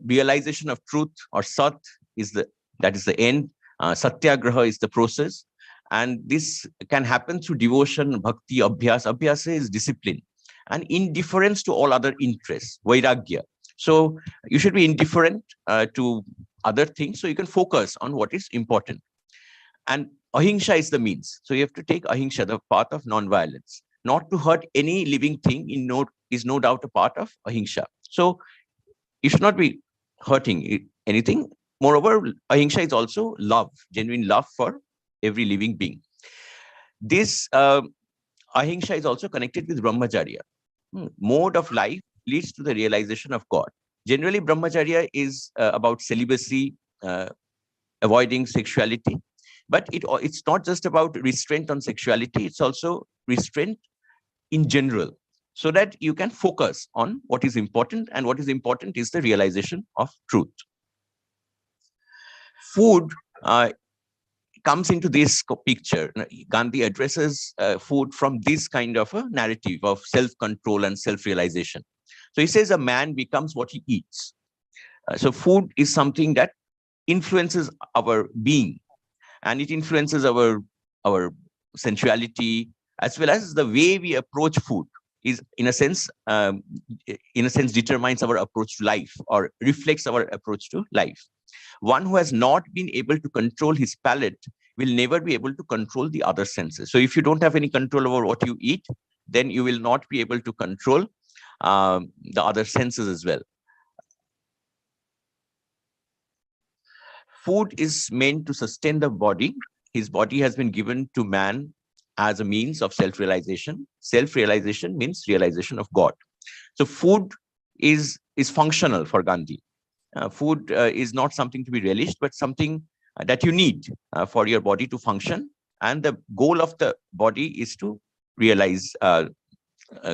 Realization of truth, or sat, is the end. Satyagraha is the process. And this can happen through devotion, bhakti, abhyas. Abhyasa is discipline, and indifference to all other interests, vairagya. So you should be indifferent to other things so you can focus on what is important. And ahimsa is the means. So you have to take ahimsa, the path of non-violence. Not to hurt any living thing is no doubt a part of ahimsa. So you should not be hurting anything. Moreover, ahimsa is also love, genuine love for every living being. This ahimsa is also connected with brahmacharya. Mode of life leads to the realization of God. Generally, brahmacharya is about celibacy, avoiding sexuality. But it's not just about restraint on sexuality, it's also restraint in general, so that you can focus on what is important, and what is important is the realization of truth. Food comes into this picture. Gandhi addresses food from this kind of a narrative of self-control and self-realization. So he says a man becomes what he eats. So food is something that influences our being, and it influences our sensuality, as well as the way we approach food is in a sense determines our approach to life, or reflects our approach to life. One who has not been able to control his palate will never be able to control the other senses. So if you don't have any control over what you eat, then you will not be able to control the other senses as well. Food is meant to sustain the body. His body has been given to man as a means of self-realization. Self-realization means realization of God. So food is functional for Gandhi. Food is not something to be relished, but something that you need for your body to function. And the goal of the body is to realize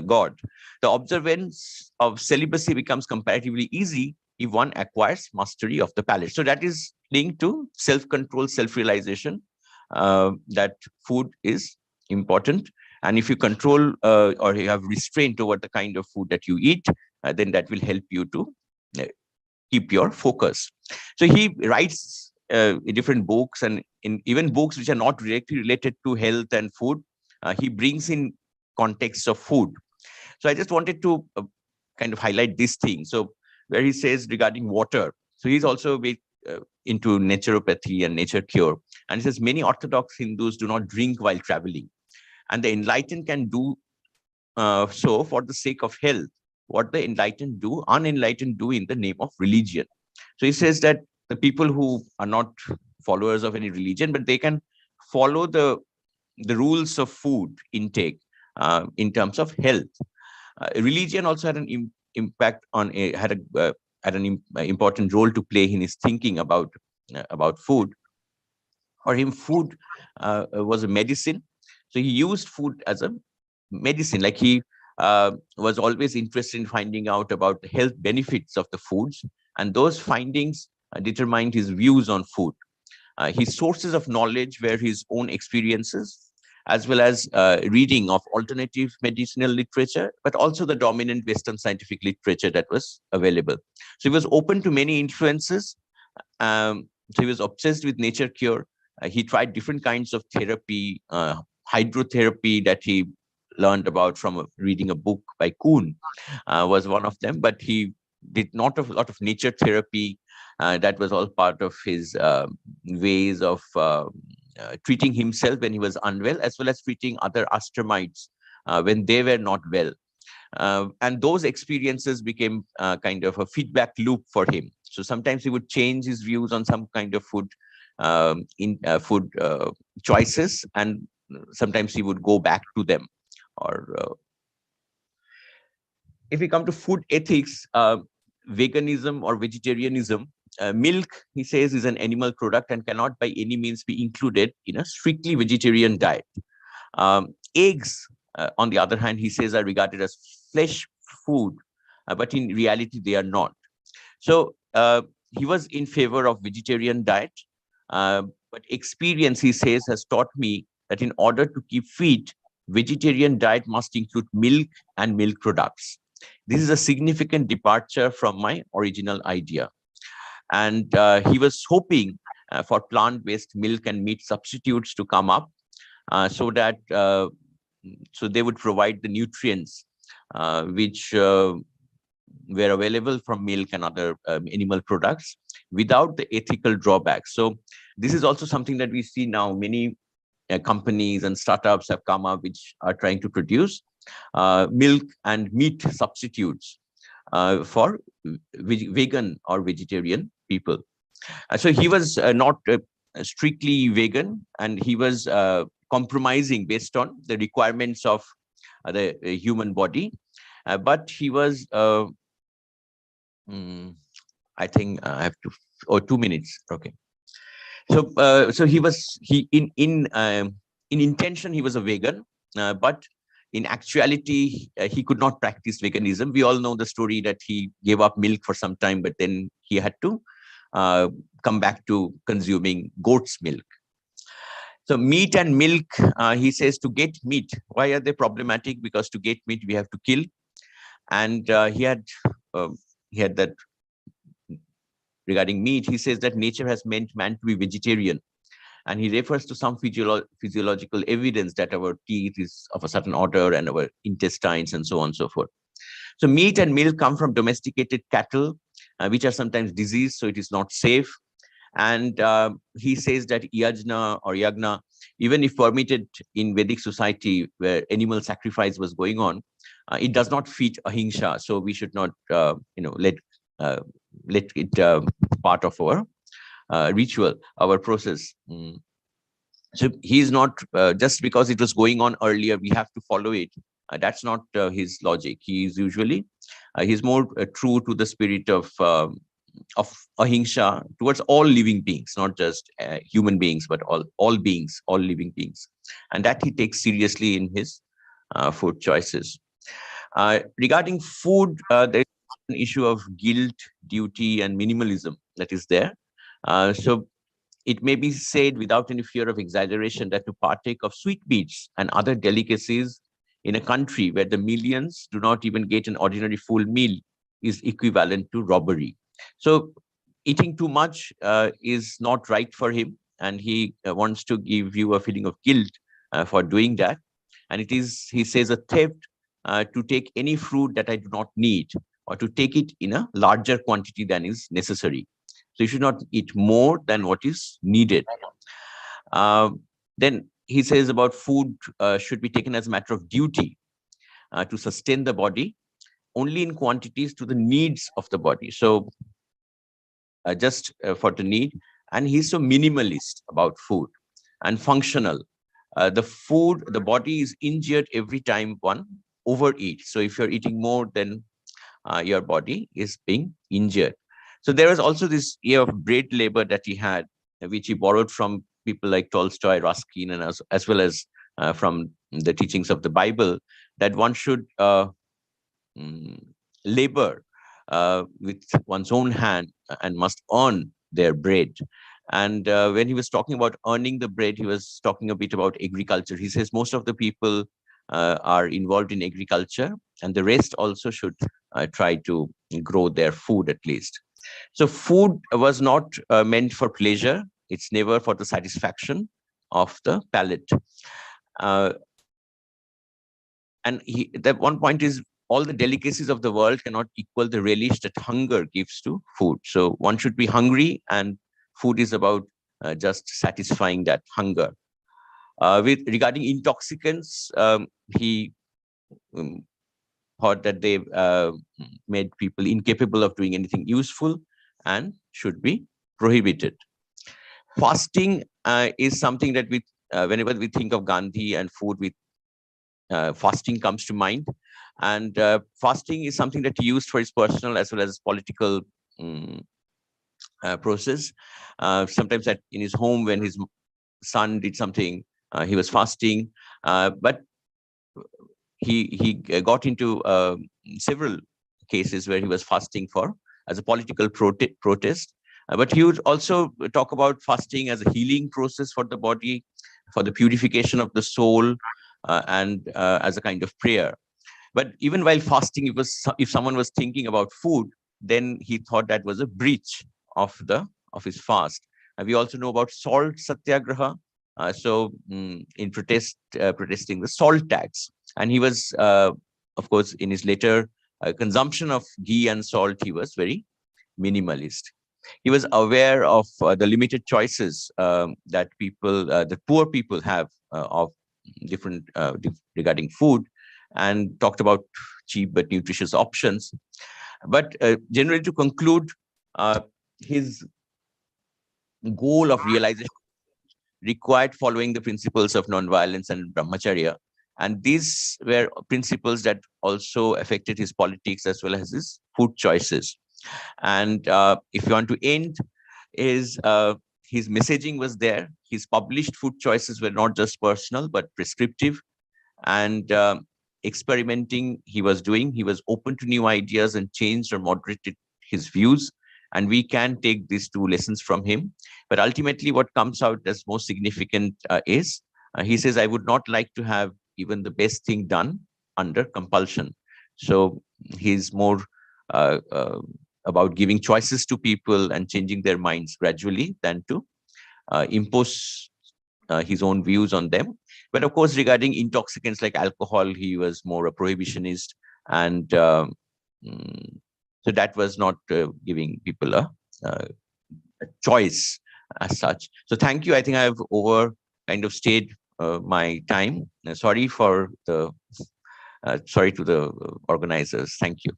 God. The observance of celibacy becomes comparatively easy if one acquires mastery of the palate. So that is linked to self-control, self-realization, that food is important. And if you control or you have restraint over the kind of food that you eat, then that will help you to keep your focus. So he writes different books, and in even books which are not directly related to health and food, he brings in contexts of food. So I just wanted to kind of highlight this thing. So where he says regarding water, so he's also into naturopathy and nature cure. And he says many Orthodox Hindus do not drink while traveling, and the enlightened can do so for the sake of health. What the enlightened do, unenlightened do in the name of religion. So he says that the people who are not followers of any religion, but they can follow the rules of food intake in terms of health. Religion also had an impact on important role to play in his thinking about food. For him, food was a medicine, so he used food as a medicine. Like he was always interested in finding out about the health benefits of the foods, and those findings determined his views on food. His sources of knowledge were his own experiences, as well as reading of alternative medicinal literature, but also the dominant Western scientific literature that was available. So he was open to many influences. So he was obsessed with nature cure. He tried different kinds of therapy, hydrotherapy that he learned about from reading a book by Kuhn was one of them, but he did not have a lot of nature therapy. That was all part of his ways of treating himself when he was unwell, as well as treating other astromites when they were not well. And those experiences became kind of a feedback loop for him. So sometimes he would change his views on some kind of food choices, and sometimes he would go back to them. Or if we come to food ethics, veganism or vegetarianism, milk, he says, is an animal product and cannot by any means be included in a strictly vegetarian diet. Eggs, on the other hand, he says, are regarded as flesh food, but in reality, they are not. So he was in favor of vegetarian diet, but experience, he says, has taught me that in order to keep fit, vegetarian diet must include milk and milk products. This is a significant departure from my original idea. And he was hoping for plant-based milk and meat substitutes to come up so that so they would provide the nutrients which were available from milk and other animal products without the ethical drawbacks. So this is also something that we see now. Many companies and startups have come up which are trying to produce milk and meat substitutes for vegan or vegetarian people. So he was not strictly vegan, and he was compromising based on the requirements of the human body. But he was, I think I have to, 2 minutes. Okay. So, in intention, he was a vegan, but in actuality, he could not practice veganism. We all know the story that he gave up milk for some time, but then he had to come back to consuming goat's milk. So meat and milk, he says, to get meat. Why are they problematic? Because to get meat, we have to kill. And he had that regarding meat. He says that nature has meant man to be vegetarian. And he refers to some physiological evidence that our teeth is of a certain order and our intestines and so on and so forth. So meat and milk come from domesticated cattle, which are sometimes diseased, so it is not safe. And he says that yagna, even if permitted in Vedic society where animal sacrifice was going on, it does not fit ahimsa. So we should not, let it part of our ritual, our process. So he's not just because it was going on earlier, we have to follow it. That's not his logic. He is usually he's more true to the spirit of ahimsa towards all living beings, not just human beings, but all beings, all living beings, and that he takes seriously in his food choices. Regarding food, there is an issue of guilt, duty, and minimalism that is there. So it may be said without any fear of exaggeration that to partake of sweetmeats and other delicacies in a country where the millions do not even get an ordinary full meal is equivalent to robbery. So eating too much is not right for him, and he wants to give you a feeling of guilt for doing that. And it is, he says, a theft to take any fruit that I do not need, or to take it in a larger quantity than is necessary. So you should not eat more than what is needed. Then he says about food should be taken as a matter of duty to sustain the body, only in quantities to the needs of the body. So just for the need. And he's so minimalist about food and functional. The body is injured every time one overeats. So if you're eating more, then your body is being injured. So there was also this year of bread labor that he had, which he borrowed from people like Tolstoy, Ruskin, and as well as from the teachings of the Bible, that one should labor with one's own hand and must earn their bread. And when he was talking about earning the bread, he was talking a bit about agriculture. He says most of the people are involved in agriculture, and the rest also should try to grow their food at least. So food was not meant for pleasure. It's never for the satisfaction of the palate. And that one point is, all the delicacies of the world cannot equal the relish that hunger gives to food. So one should be hungry, and food is about just satisfying that hunger. Regarding intoxicants, he thought that they made people incapable of doing anything useful and should be prohibited. Fasting is something that we, whenever we think of Gandhi and food, fasting comes to mind. And fasting is something that he used for his personal as well as political process. Sometimes in his home, when his son did something, he was fasting. But he got into several cases where he was fasting as a political protest. But he would also talk about fasting as a healing process for the body, for the purification of the soul, and as a kind of prayer. But even while fasting, if someone was thinking about food, then he thought that was a breach of his fast. And we also know about salt satyagraha. In protesting the salt tax, and he was, of course, in his later consumption of ghee and salt, he was very minimalist. He was aware of the limited choices that the poor people have of different regarding food, and talked about cheap but nutritious options. But generally, to conclude, his goal of realization required following the principles of non-violence and brahmacharya. And these were principles that also affected his politics as well as his food choices. And if you want to end, his messaging was there. His published food choices were not just personal, but prescriptive. And experimenting he was doing. He was open to new ideas and changed or moderated his views. And we can take these two lessons from him. But ultimately, what comes out as most significant is, he says, I would not like to have even the best thing done under compulsion. So he's more about giving choices to people and changing their minds gradually than to impose his own views on them. But of course, regarding intoxicants like alcohol, he was more a prohibitionist. And so that was not giving people a choice as such. So thank you. I think I have stayed my time. Sorry to the organizers. Thank you.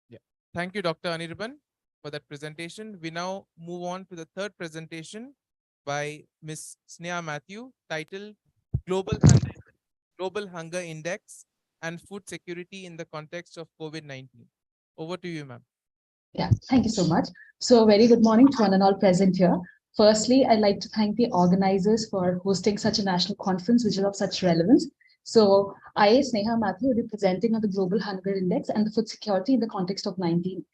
Yeah. Thank you, Dr. Anirban, for that presentation. We now move on to the third presentation by Ms. Sneha Matthew, titled Global Hunger Index and Food Security in the Context of COVID-19. Over to you, ma'am. Yeah, thank you so much. So very good morning to one and all present here. Firstly, I'd like to thank the organizers for hosting such a national conference, which is of such relevance. So I, Sneha Matthew, will be presenting on the Global Hunger Index and the food security in the context of COVID-19.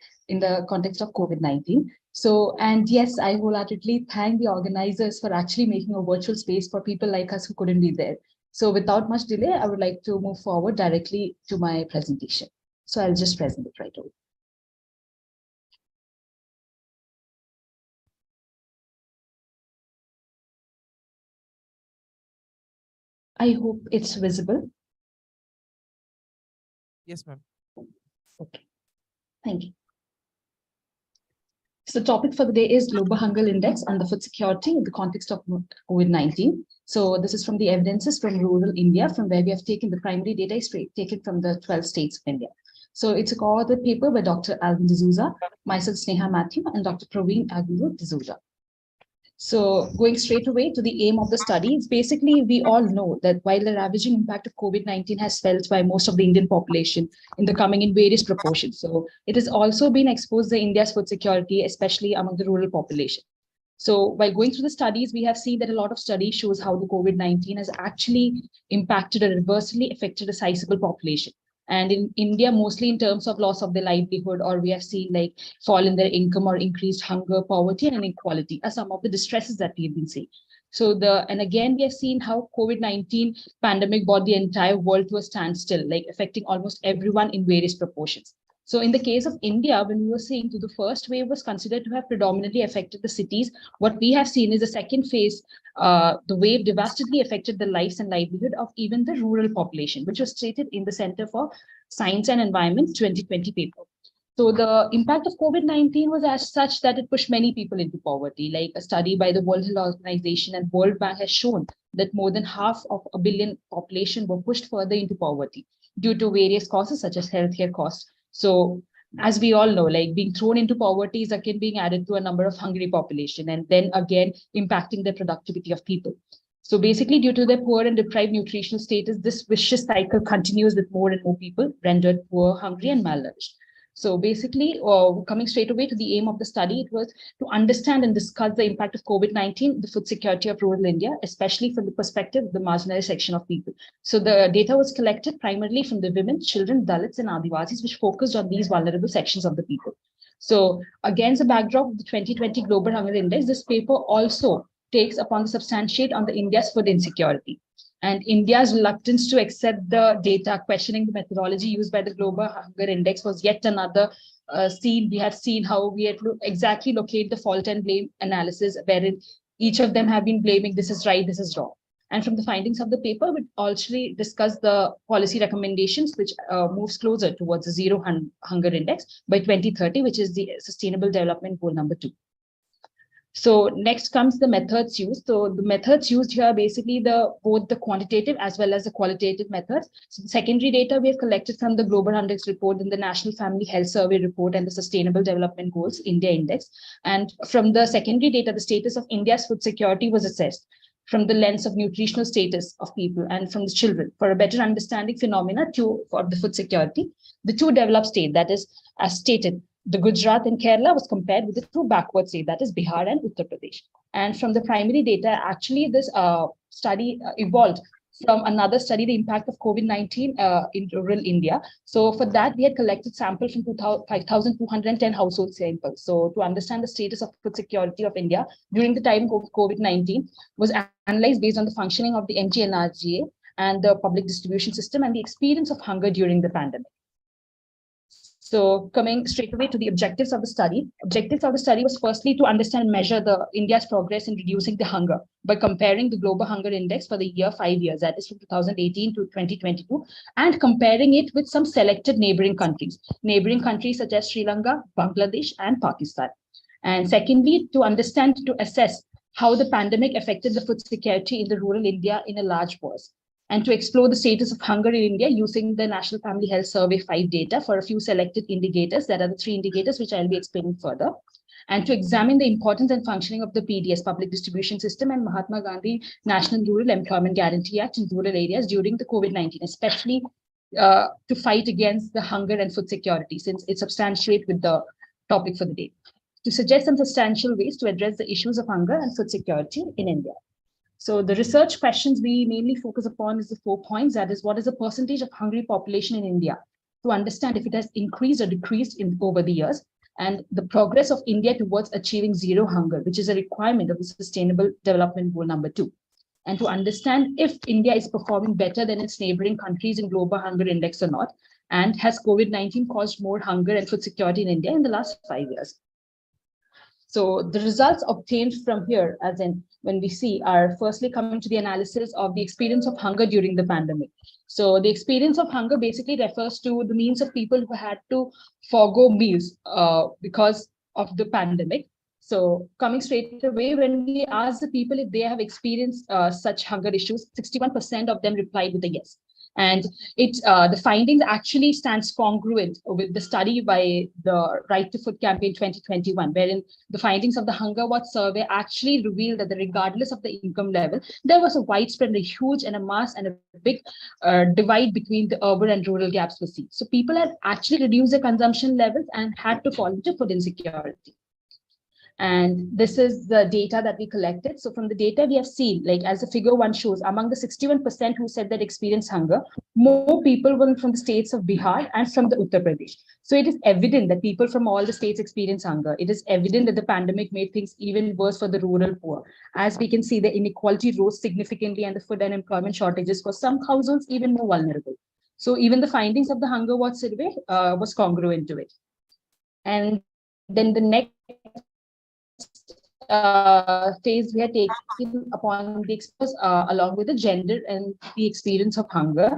So, and yes, I wholeheartedly thank the organizers for actually making a virtual space for people like us who couldn't be there. So without much delay, I would like to move forward directly to my presentation. So I'll just present it right away. I hope it's visible. Yes, ma'am. Okay, thank you. So the topic for the day is Global Hunger Index and the food security in the context of COVID-19. So this is from the evidences from rural India, from where we have taken the primary data is taken from the 12 states of India. So it's a co-authored paper by Dr. Alvin D'Souza, myself Sneha Matthew, and Dr. Praveen Agulu D'Souza. So going straight away to the aim of the study, it's basically, we all know that while the ravaging impact of COVID-19 has felt by most of the Indian population in the coming in various proportions. So it has also been exposed to India's food security, especially among the rural population. So while going through the studies, we have seen that a lot of studies shows how the COVID-19 has actually impacted or adversely affected a sizable population. And in India, mostly in terms of loss of their livelihood, or we have seen like fall in their income or increased hunger, poverty, and inequality are some of the distresses that we've been seeing. So and again, we have seen how COVID-19 pandemic brought the entire world to a standstill, like affecting almost everyone in various proportions. So in the case of India, when we were seeing the first wave was considered to have predominantly affected the cities, what we have seen is the second phase, the wave devastatingly affected the lives and livelihood of even the rural population, which was stated in the Center for Science and Environment 2020 paper. So the impact of COVID-19 was as such that it pushed many people into poverty. Like a study by the World Health Organization and World Bank has shown that more than half of a billion population were pushed further into poverty due to various causes such as healthcare costs. So as we all know, like being thrown into poverty is again being added to a number of hungry population and then again impacting the productivity of people. So basically, due to their poor and deprived nutritional status, this vicious cycle continues with more and more people rendered poor, hungry, and malnourished. So basically, coming straight away to the aim of the study, it was to understand and discuss the impact of COVID-19, the food security of rural India, especially from the perspective of the marginalized section of people. So the data was collected primarily from the women, children, Dalits, and Adivasis, which focused on these vulnerable sections of the people. So against the backdrop of the 2020 Global Hunger Index, this paper also takes upon the substantiate on the India's food insecurity. And India's reluctance to accept the data, questioning the methodology used by the Global Hunger Index was yet another scene. We have seen how we had to exactly locate the fault and blame analysis, wherein each of them have been blaming this is right, this is wrong. And from the findings of the paper, we actually discuss the policy recommendations, which moves closer towards the zero hunger index by 2030, which is the Sustainable Development Goal number 2. So next comes the methods used. So the methods used here are basically both the quantitative as well as the qualitative methods. So the secondary data we have collected from the Global Hunger Index report and the National Family Health Survey report and the Sustainable Development Goals India Index. And from the secondary data, the status of India's food security was assessed from the lens of nutritional status of people and from the children for a better understanding phenomena for the food security. The two developed state, that is, as stated, the Gujarat and Kerala was compared with the two backward states, that is Bihar and Uttar Pradesh. And from the primary data, actually this study evolved from another study, the impact of COVID-19 in rural India. So for that, we had collected samples from 5,210 household samples. So to understand the status of food security of India during the time of COVID-19 was analyzed based on the functioning of the NGNRGA and the public distribution system and the experience of hunger during the pandemic. So coming straight away to the objectives of the study. Objectives of the study was firstly to understand and measure India's progress in reducing the hunger by comparing the Global Hunger Index for the year 5 years, that is from 2018 to 2022, and comparing it with some selected neighboring countries such as Sri Lanka, Bangladesh, and Pakistan. And secondly, to assess how the pandemic affected the food security in the rural India in a large was, and to explore the status of hunger in India using the National Family Health Survey 5 data for a few selected indicators, that are the 3 indicators which I'll be explaining further, and to examine the importance and functioning of the PDS, Public Distribution System, and Mahatma Gandhi National Rural Employment Guarantee Act in rural areas during the COVID-19, especially to fight against the hunger and food security, since it substantiates with the topic for the day, to suggest some substantial ways to address the issues of hunger and food security in India. So the research questions we mainly focus upon is the 4 points. That is, what is the percentage of hungry population in India? To understand if it has increased or decreased over the years, and the progress of India towards achieving zero hunger, which is a requirement of the Sustainable Development Goal number 2. And to understand if India is performing better than its neighboring countries in Global Hunger Index or not, and has COVID-19 caused more hunger and food security in India in the last 5 years. So the results obtained from here, as in when we see, are firstly coming to the analysis of the experience of hunger during the pandemic. So the experience of hunger basically refers to the means of people who had to forego meals because of the pandemic. So coming straight away, when we asked the people if they have experienced such hunger issues, 61% of them replied with a yes. And the findings actually stands congruent with the study by the Right to Food Campaign 2021, wherein the findings of the Hunger Watch survey actually revealed that regardless of the income level, there was a widespread, a huge and a mass and a big divide between the urban and rural gaps were seen. So people had actually reduced their consumption levels and had to fall into food insecurity. And this is the data that we collected. So from the data we have seen, like as the figure 1 shows, among the 61% who said that experienced hunger, more people were from the states of Bihar and from the Uttar Pradesh. So it is evident that people from all the states experience hunger. It is evident that the pandemic made things even worse for the rural poor. As we can see, the inequality rose significantly and the food and employment shortages for some households even more vulnerable. So even the findings of the Hunger Watch survey was congruent to it. And then the next phase we are taking upon the expose along with the gender and the experience of hunger.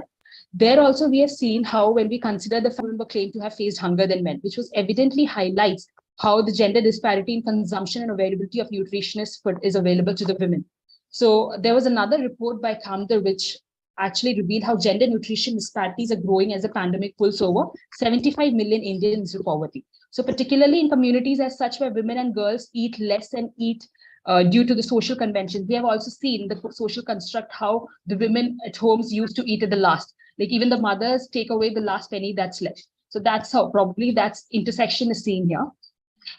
There also we have seen how when we consider the women were claimed to have faced hunger than men, which was evidently highlights how the gender disparity in consumption and availability of nutritious food is available to the women. So there was another report by Kamdar which actually revealed how gender nutrition disparities are growing as the pandemic pulls over 75 million Indians into poverty. So particularly in communities as such where women and girls eat less and eat due to the social conventions. We have also seen the social construct, how the women at homes used to eat at the last. Like even the mothers take away the last penny that's left. So that's how probably that's intersection is seen here.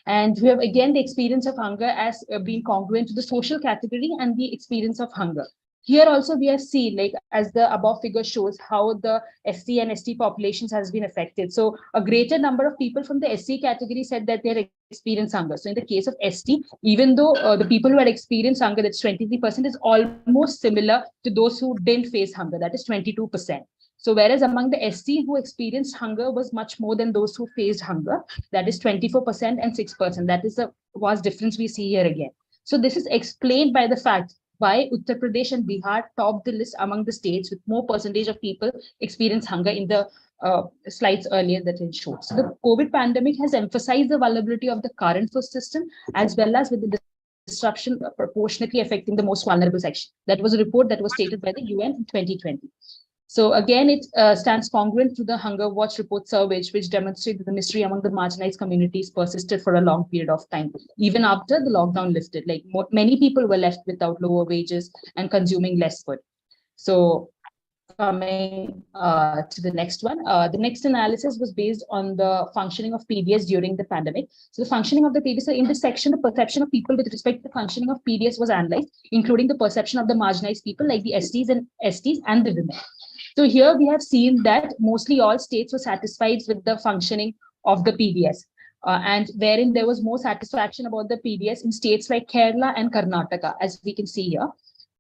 And we have again the experience of hunger as being congruent to the social category and the experience of hunger. Here also we have seen, like as the above figure shows, how the SC and ST populations has been affected. So a greater number of people from the SC category said that they experienced hunger. So in the case of ST, even though the people who had experienced hunger, that's 23%, is almost similar to those who didn't face hunger, that is 22%. So whereas among the SC who experienced hunger was much more than those who faced hunger, that is 24% and 6%. That is the vast difference we see here again. So this is explained by the fact why Uttar Pradesh and Bihar topped the list among the states with more percentage of people experience hunger in the slides earlier that it showed. So the COVID pandemic has emphasized the vulnerability of the current food system as well as with the disruption proportionately affecting the most vulnerable section. That was a report that was stated by the UN in 2020. So again, it stands congruent to the Hunger Watch report survey, which demonstrated the misery among the marginalized communities persisted for a long period of time, even after the lockdown lifted. Like many people were left without lower wages and consuming less food. So coming to the next one, the next analysis was based on the functioning of PDS during the pandemic. So the functioning of the PDS, so in this section, the perception of people with respect to the functioning of PDS was analyzed, including the perception of the marginalized people like the STs and the women. So here we have seen that mostly all states were satisfied with the functioning of the PDS, and wherein there was more satisfaction about the PDS in states like Kerala and Karnataka, as we can see here,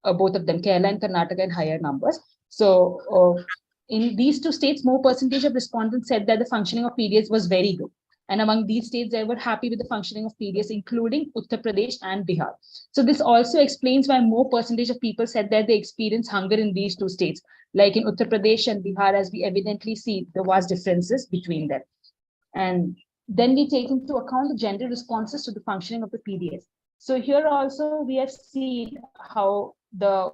both of them, Kerala and Karnataka, in higher numbers. So in these two states, more percentage of respondents said that the functioning of PDS was very good. And among these states, they were happy with the functioning of PDS, including Uttar Pradesh and Bihar. So this also explains why more percentage of people said that they experience hunger in these two states. Like in Uttar Pradesh and Bihar, as we evidently see, there was differences between them. And then we take into account the gender responses to the functioning of the PDS. So here also we have seen how the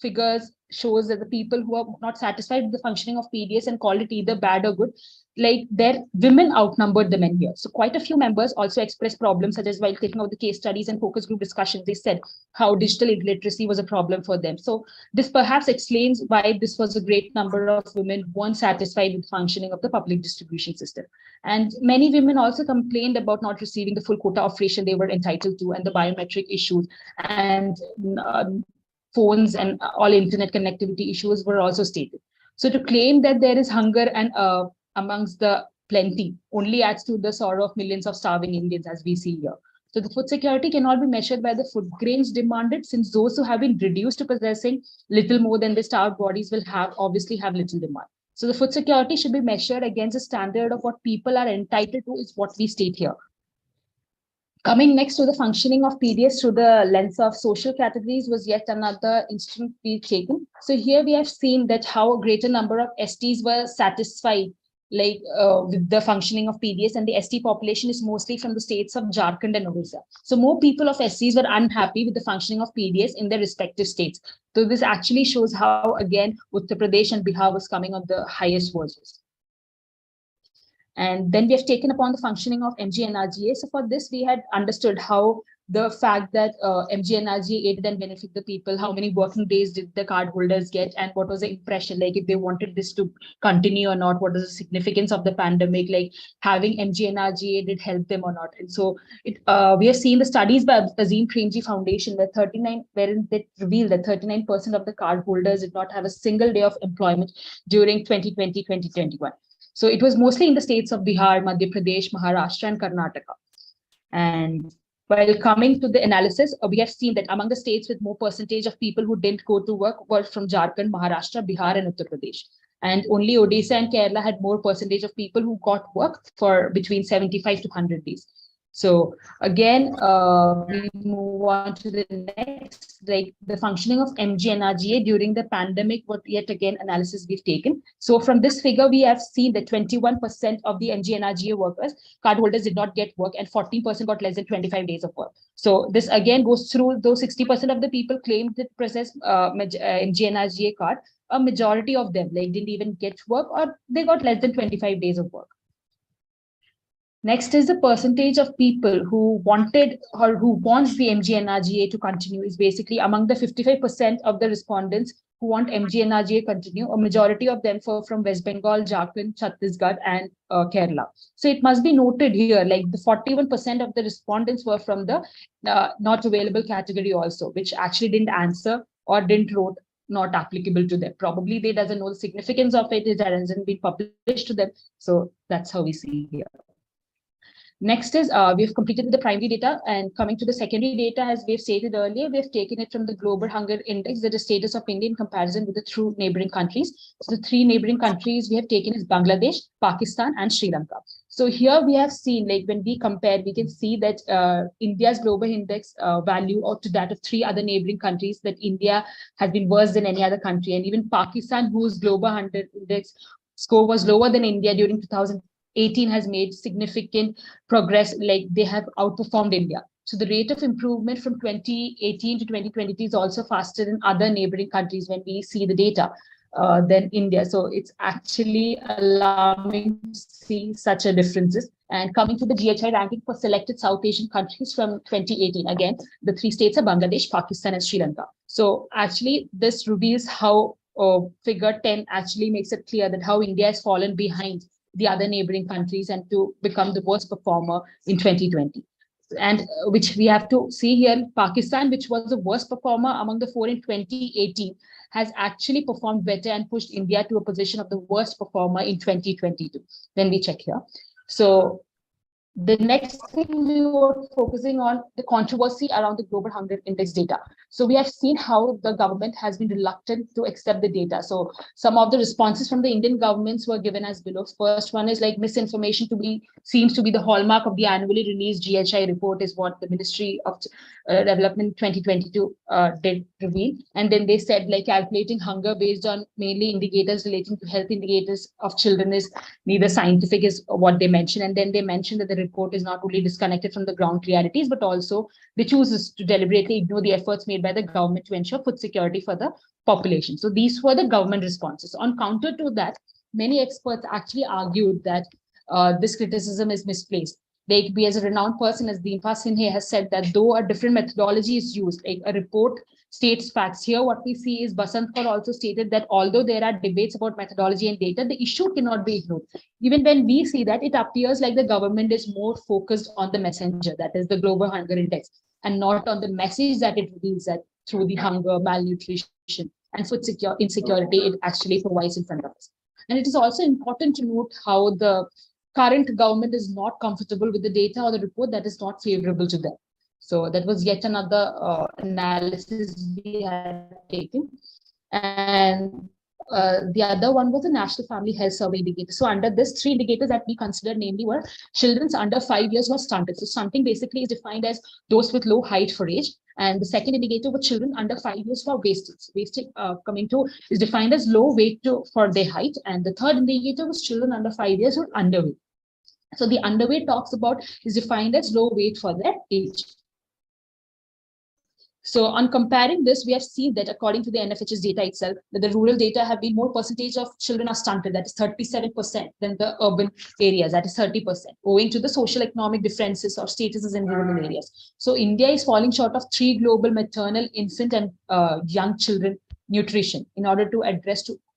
figures shows that the people who are not satisfied with the functioning of PDS and called it either bad or good, like their women outnumbered the men here. So quite a few members also expressed problems, such as while taking out the case studies and focus group discussions, they said how digital illiteracy was a problem for them. So this perhaps explains why this was a great number of women weren't satisfied with functioning of the public distribution system. And many women also complained about not receiving the full quota of ration they were entitled to, and the biometric issues and phones and all internet connectivity issues were also stated. So to claim that there is hunger and amongst the plenty only adds to the sorrow of millions of starving Indians, as we see here. So the food security cannot be measured by the food grains demanded, since those who have been reduced to possessing little more than their starved bodies will obviously have little demand. So the food security should be measured against the standard of what people are entitled to, is what we state here. Coming next to the functioning of PDS through the lens of social categories was yet another instrument we've taken. So here we have seen that how a greater number of STs were satisfied with the functioning of PDS, and the ST population is mostly from the states of Jharkhand and Odisha. So more people of STs were unhappy with the functioning of PDS in their respective states. So this actually shows how, again, Uttar Pradesh and Bihar was coming on the highest verges. And then we have taken upon the functioning of MGNRGA. So for this, we had understood how the fact that MGNRGA aided and benefited the people, how many working days did the cardholders get, and what was the impression, like if they wanted this to continue or not, what was the significance of the pandemic, like having MGNRGA did help them or not. And so we have seen the studies by the Azim Premji Foundation wherein they revealed that 39% of the cardholders did not have a single day of employment during 2020-2021. So it was mostly in the states of Bihar, Madhya Pradesh, Maharashtra, and Karnataka. And while coming to the analysis, we have seen that among the states with more percentage of people who didn't go to work were from Jharkhand, Maharashtra, Bihar, and Uttar Pradesh. And only Odisha and Kerala had more percentage of people who got work for between 75 to 100 days. So again, we move on to the next, like the functioning of MGNRGA during the pandemic, what yet again analysis we've taken. So from this figure, we have seen that 21% of the MGNRGA workers, cardholders did not get work, and 14% got less than 25 days of work. So this again goes through those 60% of the people claimed to possess MGNRGA card. A majority of them didn't even get work, or they got less than 25 days of work. Next is the percentage of people who wanted or who wants the MGNRGA to continue is basically among the 55% of the respondents who want MGNRGA continue, a majority of them from West Bengal, Jharkhand, Chhattisgarh, and Kerala. So it must be noted here, like the 41% of the respondents were from the not available category also, which actually didn't answer or didn't wrote not applicable to them. Probably they doesn't know the significance of it, it hasn't been published to them. So that's how we see here. Next is we've completed the primary data, and coming to the secondary data, as we've stated earlier, we've taken it from the Global Hunger Index, that is status of India in comparison with the three neighboring countries. So the three neighboring countries we have taken is Bangladesh, Pakistan, and Sri Lanka. So here we have seen, like when we compare, we can see that India's global index value or to that of three other neighboring countries, that India has been worse than any other country. And even Pakistan, whose global hunger index score was lower than India during 2018, has made significant progress, like they have outperformed India. So the rate of improvement from 2018 to 2023 is also faster than other neighboring countries when we see the data than India. So it's actually alarming to see such a differences. And coming to the GHI ranking for selected South Asian countries from 2018, again, the three states are Bangladesh, Pakistan, and Sri Lanka. So actually this reveals how figure 10 actually makes it clear that how India has fallen behind the other neighboring countries and to become the worst performer in 2020. And which we have to see here, Pakistan, which was the worst performer among the four in 2018, has actually performed better and pushed India to a position of the worst performer in 2022. Then we check here. So the next thing we were focusing on the controversy around the Global Hunger Index data. So we have seen how the government has been reluctant to accept the data. So some of the responses from the Indian governments were given as below. First one is like misinformation seems to be the hallmark of the annually released GHI report, is what the Ministry of Development 2022 did reveal. And then they said like calculating hunger based on mainly indicators relating to health indicators of children is neither scientific, is what they mentioned. And then they mentioned that the report is not only disconnected from the ground realities, but also they chooses to deliberately ignore the efforts made by the government to ensure food security for the population. So these were the government responses. On counter to that, many experts actually argued that this criticism is misplaced. Like we, as a renowned person as Deempa Sinhe has said, that though a different methodology is used, like a report states facts. Here what we see is Basant Kaur also stated that although there are debates about methodology and data, the issue cannot be ignored. Even when we see that, it appears like the government is more focused on the messenger, that is the Global Hunger Index, and not on the message that it reveals, that through the hunger, malnutrition, and food insecurity it actually provides in front of us. And it is also important to note how the current government is not comfortable with the data or the report that is not favorable to them. So that was yet another analysis we had taken. And The other one was the National Family Health Survey indicator. So under this, 3 indicators that we considered namely were children under 5 years who are stunted. So stunting basically is defined as those with low height for age. And the second indicator was children under 5 years who are wasted. So wasted is defined as low weight for their height. And the third indicator was children under 5 years who are underweight. So the underweight is defined as low weight for their age. So on comparing this, we have seen that according to the NFHS data itself, that the rural data have been more percentage of children are stunted, that is 37%, than the urban areas, that is 30%, owing to the social economic differences or statuses in rural areas. So India is falling short of 3 global maternal, infant, and young children nutrition in order to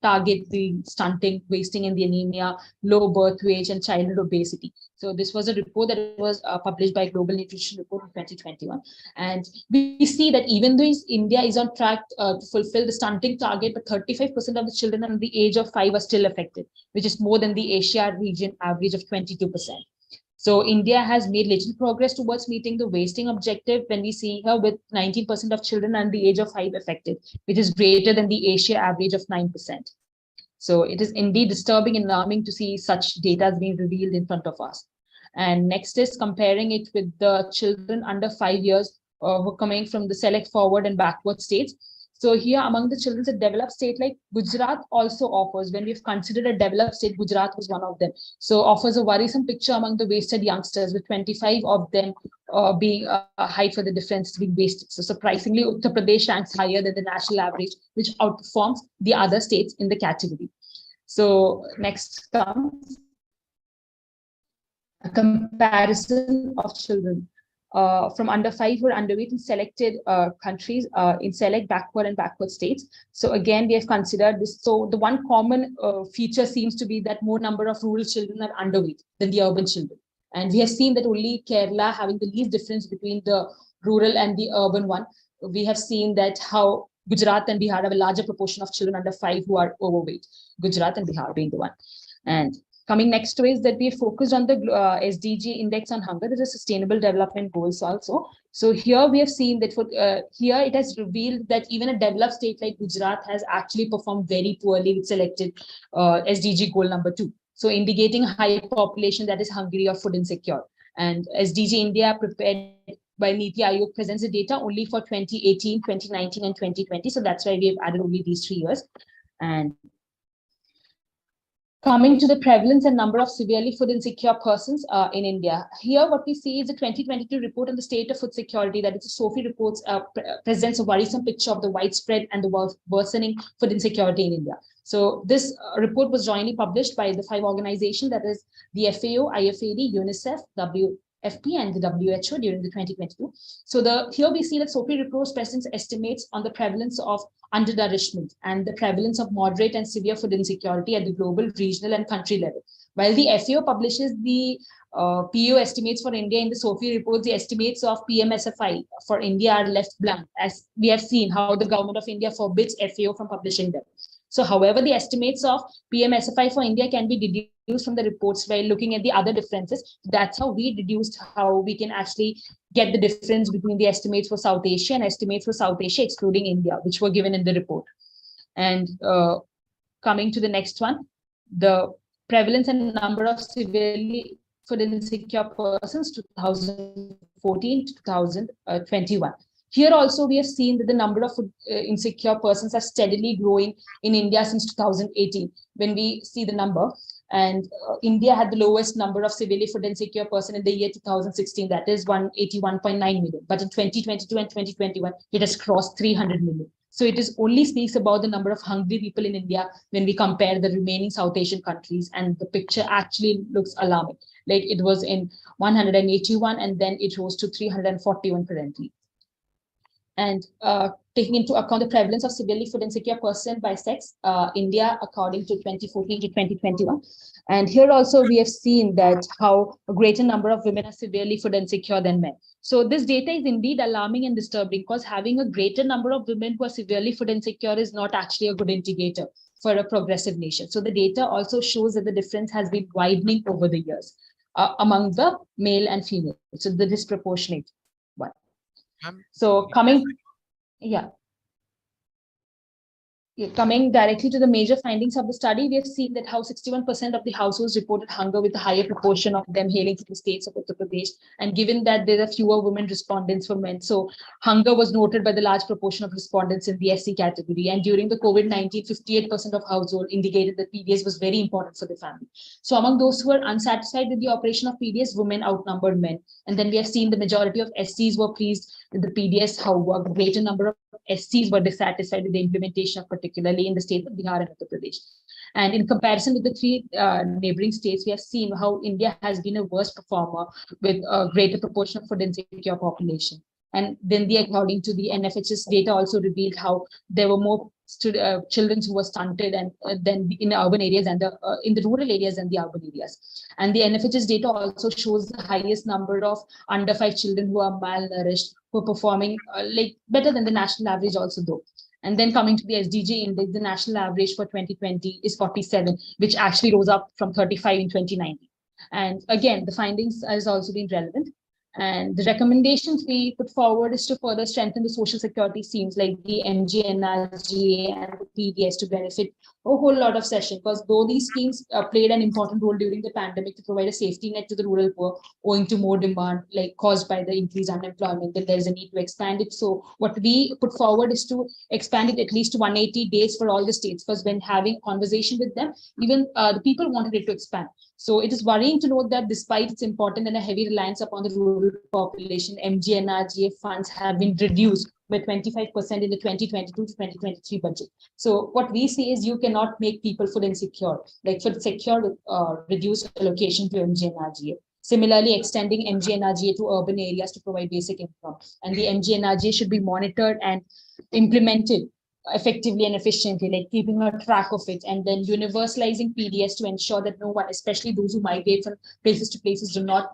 target the stunting, wasting, and the anemia, low birth weight, and childhood obesity. So this was a report that was published by Global Nutrition Report in 2021. And we see that even though India is on track to fulfill the stunting target, but 35% of the children under the age of 5 are still affected, which is more than the Asia region average of 22%. So India has made little progress towards meeting the wasting objective when we see here with 19% of children under the age of 5 affected, which is greater than the Asia average of 9%. So it is indeed disturbing and alarming to see such data being revealed in front of us. And next is comparing it with the children under 5 years who are coming from the select forward and backward states. So here among the children, a developed state like Gujarat also offers, when we've considered a developed state, Gujarat was one of them. So offers a worrisome picture among the wasted youngsters, with 25 of them being high for the difference being wasted. So surprisingly, Uttar Pradesh ranks higher than the national average, which outperforms the other states in the category. So next comes a comparison of children from under 5 who are underweight in selected countries, in select backward states. So again, we have considered this. So the one common feature seems to be that more number of rural children are underweight than the urban children. And we have seen that only Kerala having the least difference between the rural and the urban one. We have seen that how Gujarat and Bihar have a larger proportion of children under 5 who are overweight, Gujarat and Bihar being the one. And coming next to is that we focused on the SDG index on hunger, that is sustainable development goals also. So here we have seen that for here it has revealed that even a developed state like Gujarat has actually performed very poorly with selected SDG goal number 2. So indicating high population that is hungry or food insecure. And SDG India prepared by Niti Aayog presents the data only for 2018, 2019, and 2020. So that's why we have added only these 3 years. And coming to the prevalence and number of severely food insecure persons in India. Here, what we see is a 2022 report on the state of food security, that is the SOFI reports, presents a worrisome picture of the widespread and the worsening food insecurity in India. So this report was jointly published by the 5 organizations, that is the FAO, IFAD, UNICEF, WFP, and the WHO during the 2022. So here we see that SOFI report presents estimates on the prevalence of undernourishment and the prevalence of moderate and severe food insecurity at the global, regional, and country level. While the FAO publishes the PO estimates for India, in the SOFI report, the estimates of PMSFI for India are left blank, as we have seen how the government of India forbids FAO from publishing them. So however, the estimates of PMSFI for India can be deduced from the reports by looking at the other differences. That's how we deduced how we can actually get the difference between the estimates for South Asia and estimates for South Asia excluding India, which were given in the report. And coming to the next one, the prevalence and number of severely food insecure persons 2014 to 2021. Here also, we have seen that the number of food insecure persons are steadily growing in India since 2018, when we see the number. And India had the lowest number of severely food insecure persons in the year 2016, that is 181.9 million. But in 2022 and 2021, it has crossed 300 million. So it is only speaks about the number of hungry people in India when we compare the remaining South Asian countries, and the picture actually looks alarming. Like it was in 181 and then it rose to 341 currently. And taking into account the prevalence of severely food insecure person by sex, India, according to 2014 to 2021. And here also we have seen that how a greater number of women are severely food insecure than men. So this data is indeed alarming and disturbing, because having a greater number of women who are severely food insecure is not actually a good indicator for a progressive nation. So the data also shows that the difference has been widening over the years among the male and female. So the disproportionate one. So coming, yeah. Coming directly to the major findings of the study, we have seen that how 61% of the households reported hunger, with a higher proportion of them hailing from the states of Uttar Pradesh. And given that there are fewer women respondents for men, so hunger was noted by the large proportion of respondents in the SC category. And during the COVID-19, 58% of households indicated that PDS was very important for the family. So among those who were unsatisfied with the operation of PDS, women outnumbered men. And then we have seen the majority of SCs were pleased with the PDS, how a greater number of SCs were dissatisfied with the implementation of, particularly in the states of Bihar and Uttar Pradesh. And in comparison with the three neighboring states, we have seen how India has been a worse performer with a greater proportion of food insecure population. And then according to the NFHS data also revealed how there were more children who were stunted and then in the urban areas and in the rural areas and the urban areas. And the NFHS data also shows the highest number of under 5 children who are malnourished, who are performing like better than the national average also though. And then coming to the SDG index, the national average for 2020 is 47, which actually rose up from 35 in 2019. And again, the findings has also been relevant. And the recommendations we put forward is to further strengthen the social security schemes like the MGNRGA and the PDS to benefit a whole lot of session, because though these schemes played an important role during the pandemic to provide a safety net to the rural poor owing to more demand like caused by the increased unemployment, then there's a need to expand it. So what we put forward is to expand it at least to 180 days for all the states, because when having conversation with them, even the people wanted it to expand. So it is worrying to note that despite its important and a heavy reliance upon the rural population, MGNRGA funds have been reduced by 25% in the 2022 to 2023 budget. So what we say is you cannot make people food insecure, like food secure with reduced allocation to MGNRGA. Similarly, extending MGNRGA to urban areas to provide basic income. And the MGNRGA should be monitored and implemented effectively and efficiently, like keeping a track of it, and then universalizing PDS to ensure that no one, especially those who migrate from places to places, do not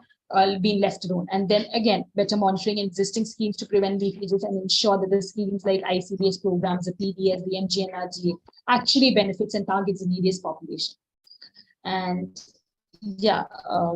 being left alone. And then again, better monitoring existing schemes to prevent leakages and ensure that the schemes like ICBS programs, the PDS, the MGNRGA actually benefits and targets the neediest population. And yeah,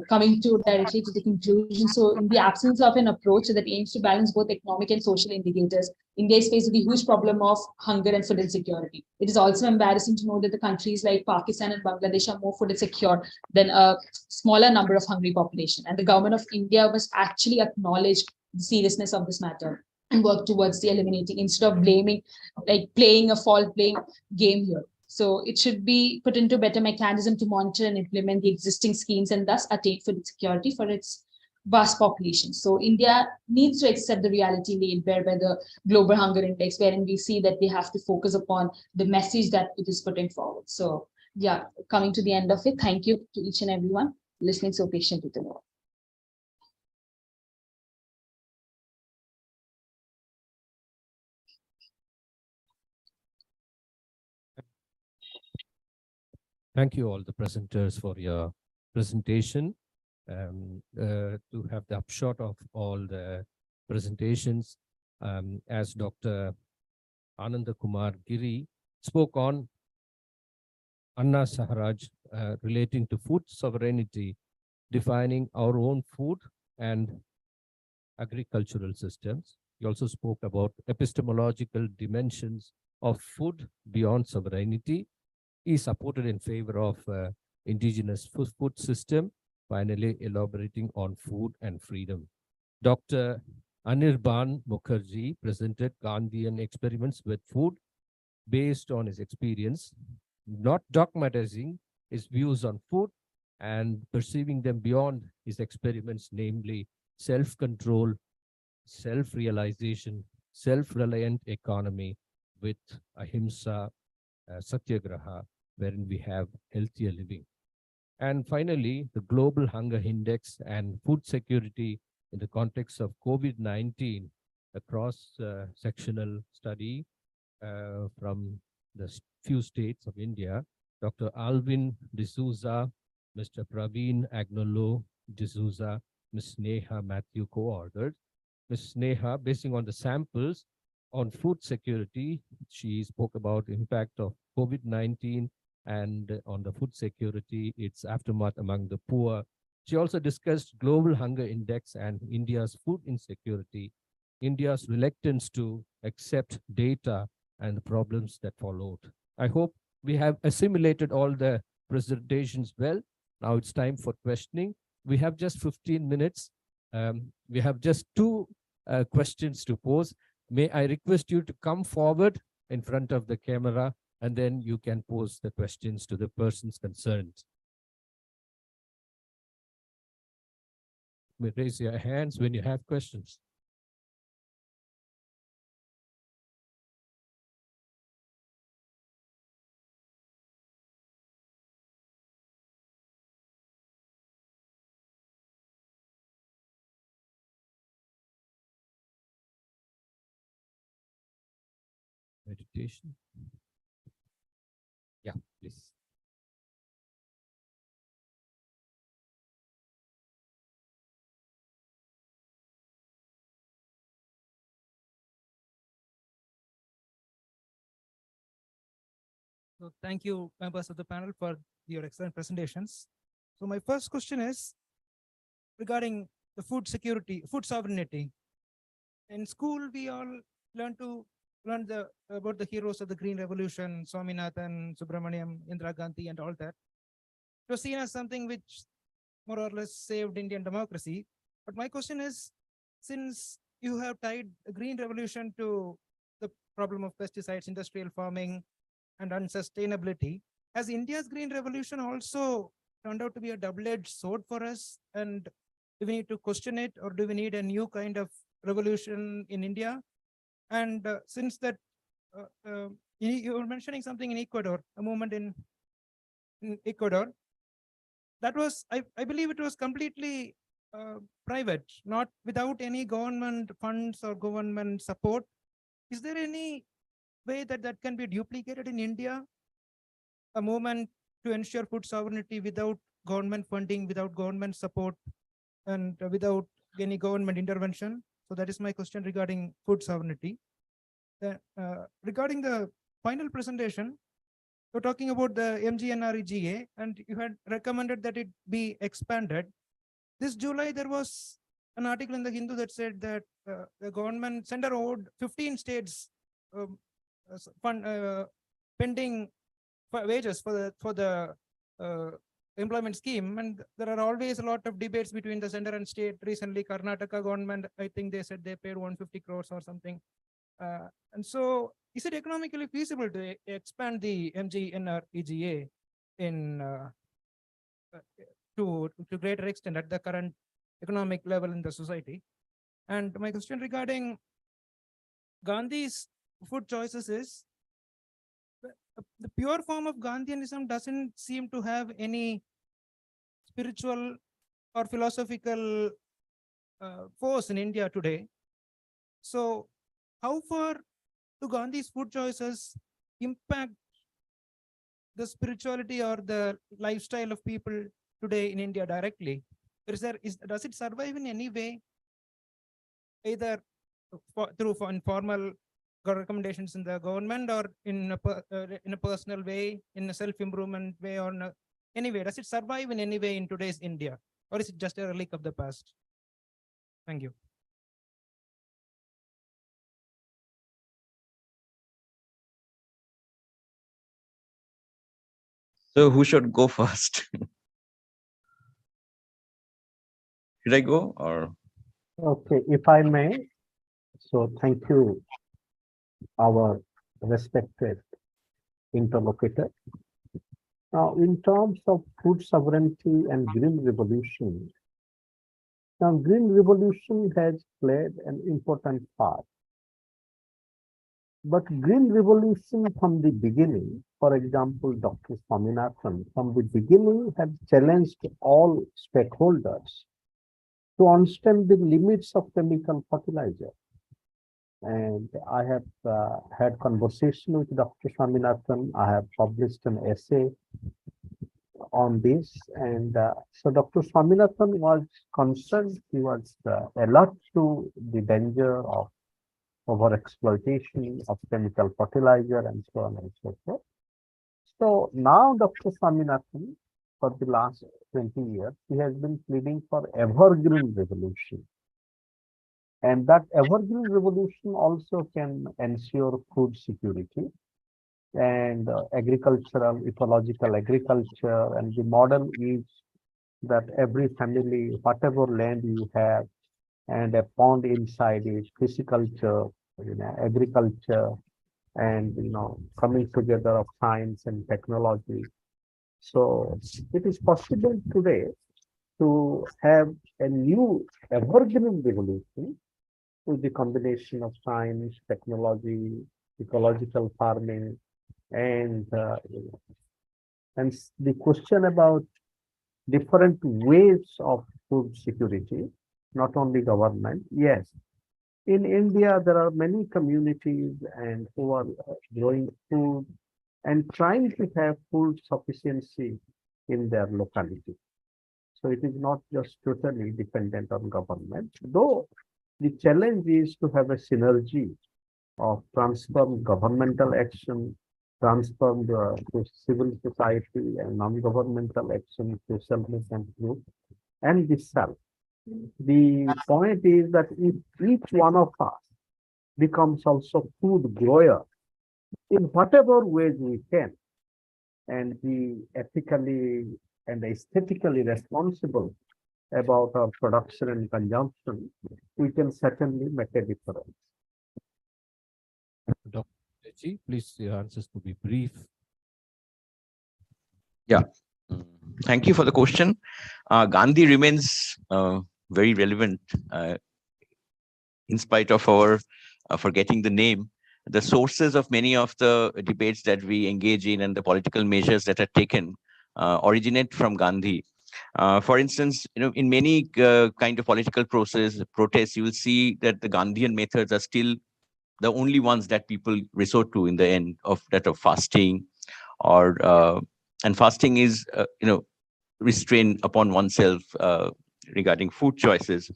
coming to directly to the conclusion. So in the absence of an approach that aims to balance both economic and social indicators, India is faced with a huge problem of hunger and food insecurity. It is also embarrassing to know that the countries like Pakistan and Bangladesh are more food insecure than a smaller number of hungry population. And the government of India must actually acknowledge the seriousness of this matter and work towards the eliminating, instead of blaming, like playing a fault-playing game here. So it should be put into better mechanism to monitor and implement the existing schemes and thus attain food security for its vast population. So India needs to accept the reality laid bare by the Global Hunger Index, wherein we see that they have to focus upon the message that it is putting forward. So yeah, coming to the end of it, thank you to each and everyone listening so patiently to me. Thank you all the presenters for your presentation. To have the upshot of all the presentations, as Dr. Ananda Kumar Giri spoke on Anna Saharaj relating to food sovereignty, defining our own food and agricultural systems. He also spoke about epistemological dimensions of food beyond sovereignty. He supported in favor of indigenous food system, finally elaborating on food and freedom. Dr. Anirban Mukherjee presented Gandhian experiments with food based on his experience, not dogmatizing his views on food and perceiving them beyond his experiments, namely self-control, self-realization, self-reliant economy with ahimsa, satyagraha, wherein we have healthier living. And finally, the Global Hunger Index and food security in the context of COVID-19, a cross-sectional study from the few states of India. Dr. Alvin D'Souza, Mr. Praveen Agnolo D'Souza, Ms. Neha Matthew co-authored. Ms. Neha, basing on the samples on food security, she spoke about the impact of COVID-19 and on the food security, its aftermath among the poor. She also discussed Global Hunger Index and India's food insecurity, India's reluctance to accept data and the problems that followed. I hope we have assimilated all the presentations well. Now it's time for questioning. We have just 15 minutes. We have just two questions to pose. May I request you to come forward in front of the camera, and then you can pose the questions to the persons concerned. You may raise your hands when you have questions. Meditation. Yeah, please. So thank you, members of the panel, for your excellent presentations. So my first question is regarding the food security, food sovereignty. In school, we all learn about the heroes of the Green Revolution, Swaminathan, Subramaniam, Indira Gandhi, and all that. It was seen as something which more or less saved Indian democracy. But my question is, since you have tied the Green Revolution to the problem of pesticides, industrial farming, and unsustainability, has India's Green Revolution also turned out to be a double-edged sword for us? And do we need to question it, or do we need a new kind of revolution in India? And since that, you were mentioning something in Ecuador, a movement in Ecuador, that was, I believe it was completely private, not without any government funds or government support. Is there any way that that can be duplicated in India? A movement to ensure food sovereignty without government funding, without government support, and without any government intervention? So that is my question regarding food sovereignty. Regarding the final presentation, you're talking about the MGNREGA, and you had recommended that it be expanded. This July, there was an article in the Hindu that said that the government center owed 15 states pending wages for the employment scheme, and there are always a lot of debates between the center and state. Recently, Karnataka government, I think they said they paid 150 crores or something. And so, is it economically feasible to expand the MGNREGA in to greater extent at the current economic level in the society? And my question regarding Gandhi's food choices is, the pure form of Gandhianism doesn't seem to have any spiritual or philosophical force in India today. So how far do Gandhi's food choices impact the spirituality or the lifestyle of people today in India directly? Does it survive in any way, either through informal recommendations in the government, or in a personal way, in a self-improvement way, or any way? Does it survive in any way in today's India, or is it just a relic of the past? Thank you. So who should go first? Should I go or? Okay, if I may. So thank you, our respected interlocutor. Now, in terms of food sovereignty and green revolution, now green revolution has played an important part. But green revolution from the beginning, for example, Dr. Swaminathan, from the beginning have challenged all stakeholders to understand the limits of chemical fertilizer. And I have had conversation with Dr. Swaminathan. I have published an essay on this. And so Dr. Swaminathan was concerned. He was alert to the danger of overexploitation of chemical fertilizer and so on and so forth. So now Dr. Swaminathan, for the last 20 years, he has been pleading for evergreen revolution. And that evergreen revolution also can ensure food security and agricultural, ecological agriculture. And the model is that every family, whatever land you have, and a pond inside it, pisciculture, agriculture, and coming together of science and technology. So it is possible today to have a new evergreen revolution with the combination of science, technology, ecological farming, and the question about different ways of food security, not only government. Yes, in India there are many communities and who are growing food and trying to have food sufficiency in their locality. So it is not just totally dependent on government, though the challenge is to have a synergy of transform governmental action, transform to civil society and non-governmental action to self-help group and the self. The point is that if each one of us becomes also food grower in whatever ways we can and be ethically and aesthetically responsible about our production and consumption, we can certainly make a difference. Dr. G, please, your answers to be brief. Yeah, thank you for the question. Gandhi remains very relevant in spite of our forgetting the name. The sources of many of the debates that we engage in and the political measures that are taken originate from Gandhi. For instance, in many kind of political protests, you will see that the Gandhian methods are still the only ones that people resort to in the end of that of fasting, or and fasting is restraint upon oneself regarding food choices.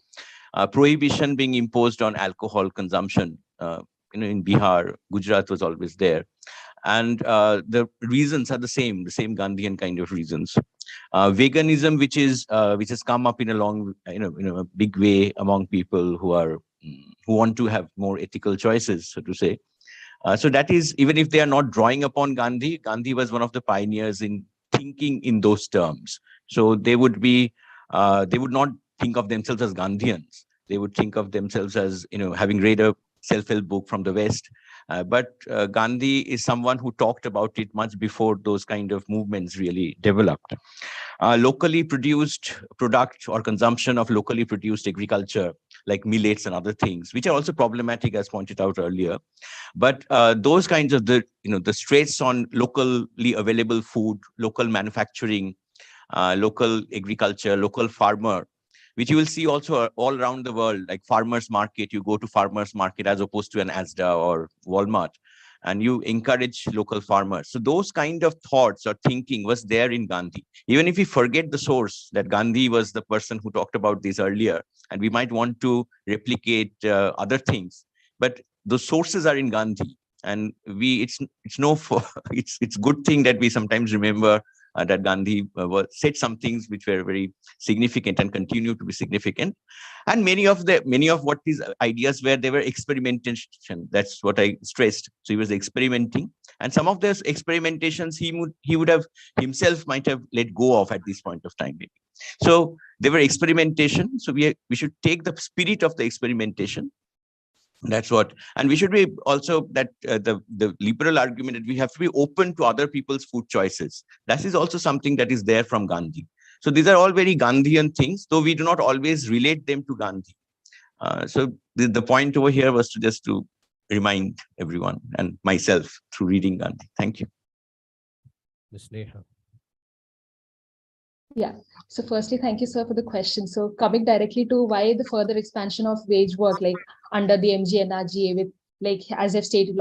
Prohibition being imposed on alcohol consumption, in Bihar, Gujarat was always there. And the reasons are the same Gandhian kind of reasons. Veganism, which has come up in a long, in a big way among people who want to have more ethical choices, so to say. So that is, even if they are not drawing upon Gandhi, Gandhi was one of the pioneers in thinking in those terms. So they would not think of themselves as Gandhians. They would think of themselves as, having read a self-help book from the West. But Gandhi is someone who talked about it much before those kind of movements really developed. Locally produced product or consumption of locally produced agriculture, like millets and other things, which are also problematic, as pointed out earlier. But those kinds of the stress on locally available food, local manufacturing, local agriculture, local farmer, which you will see also all around the world, like farmers market. You go to farmers market as opposed to an Asda or Walmart, and you encourage local farmers. So those kind of thoughts or thinking was there in Gandhi. Even if we forget the source, that Gandhi was the person who talked about this earlier, and we might want to replicate other things, but the sources are in Gandhi. And it's good thing that we sometimes remember that Gandhi said some things which were very significant and continue to be significant. And many of what his ideas were, they were experimentation. That's what I stressed. So he was experimenting, and some of those experimentations he would have himself might have let go of at this point of time, maybe. So they were experimentation. So we should take the spirit of the experimentation. That's what, and we should be also that the liberal argument that we have to be open to other people's food choices. That is also something that is there from Gandhi. So these are all very Gandhian things, though we do not always relate them to Gandhi. So the point over here was just to remind everyone and myself through reading Gandhi. Thank you. Ms. Neha. Yeah. So firstly, thank you, sir, for the question. So coming directly to why the further expansion of wage work, like under the MGNRGA, with, like, as I've stated,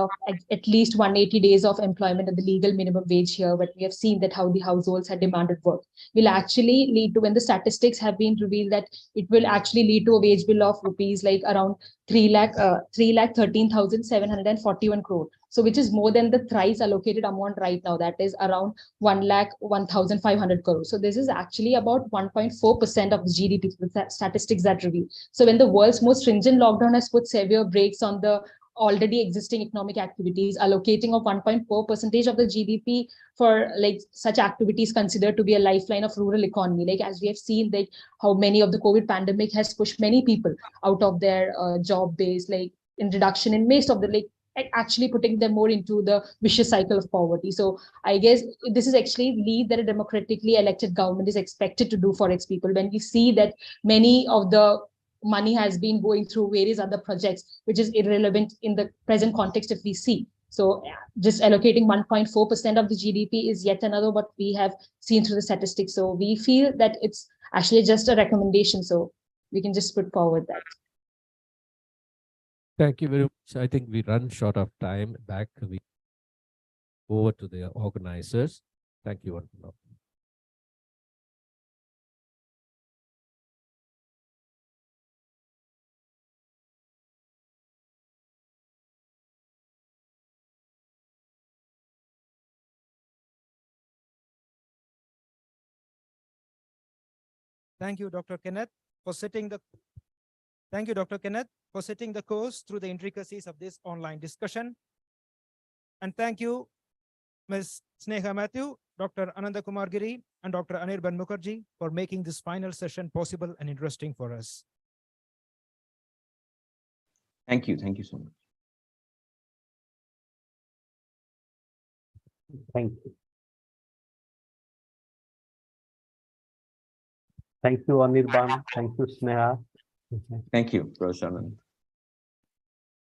at least 180 days of employment at the legal minimum wage here, but we have seen that how the households had demanded work will actually lead to, when the statistics have been revealed, that it will actually lead to a wage bill of rupees like around 3,13,741 crore. So which is more than the thrice allocated amount right now, that is around 1,01,500 crores. So this is actually about 1.4% of the GDP, the statistics that reveal. So when the world's most stringent lockdown has put severe brakes on the already existing economic activities, allocating of 1.4% of the GDP for like such activities considered to be a lifeline of rural economy. Like as we have seen, like how many of the COVID pandemic has pushed many people out of their job base, like in reduction in most of the like actually putting them more into the vicious cycle of poverty. So I guess this is actually lead that a democratically elected government is expected to do for its people. When we see that many of the money has been going through various other projects, which is irrelevant in the present context if we see. So just allocating 1.4% of the GDP is yet another what we have seen through the statistics. So we feel that it's actually just a recommendation. So we can just put forward that. Thank you very much. I think we run short of time. Back we over to the organizers. Thank you. Thank you, Dr. Kenneth, for setting the Thank you, Dr. Kenneth, for setting the course through the intricacies of this online discussion. And thank you, Ms. Sneha Matthew, Dr. Ananda Kumar Giri, and Dr. Anirban Mukherjee for making this final session possible and interesting for us. Thank you. Thank you so much. Thank you. Thank you, Anirban. Thank you, Sneha. Thank you, Professor Anand.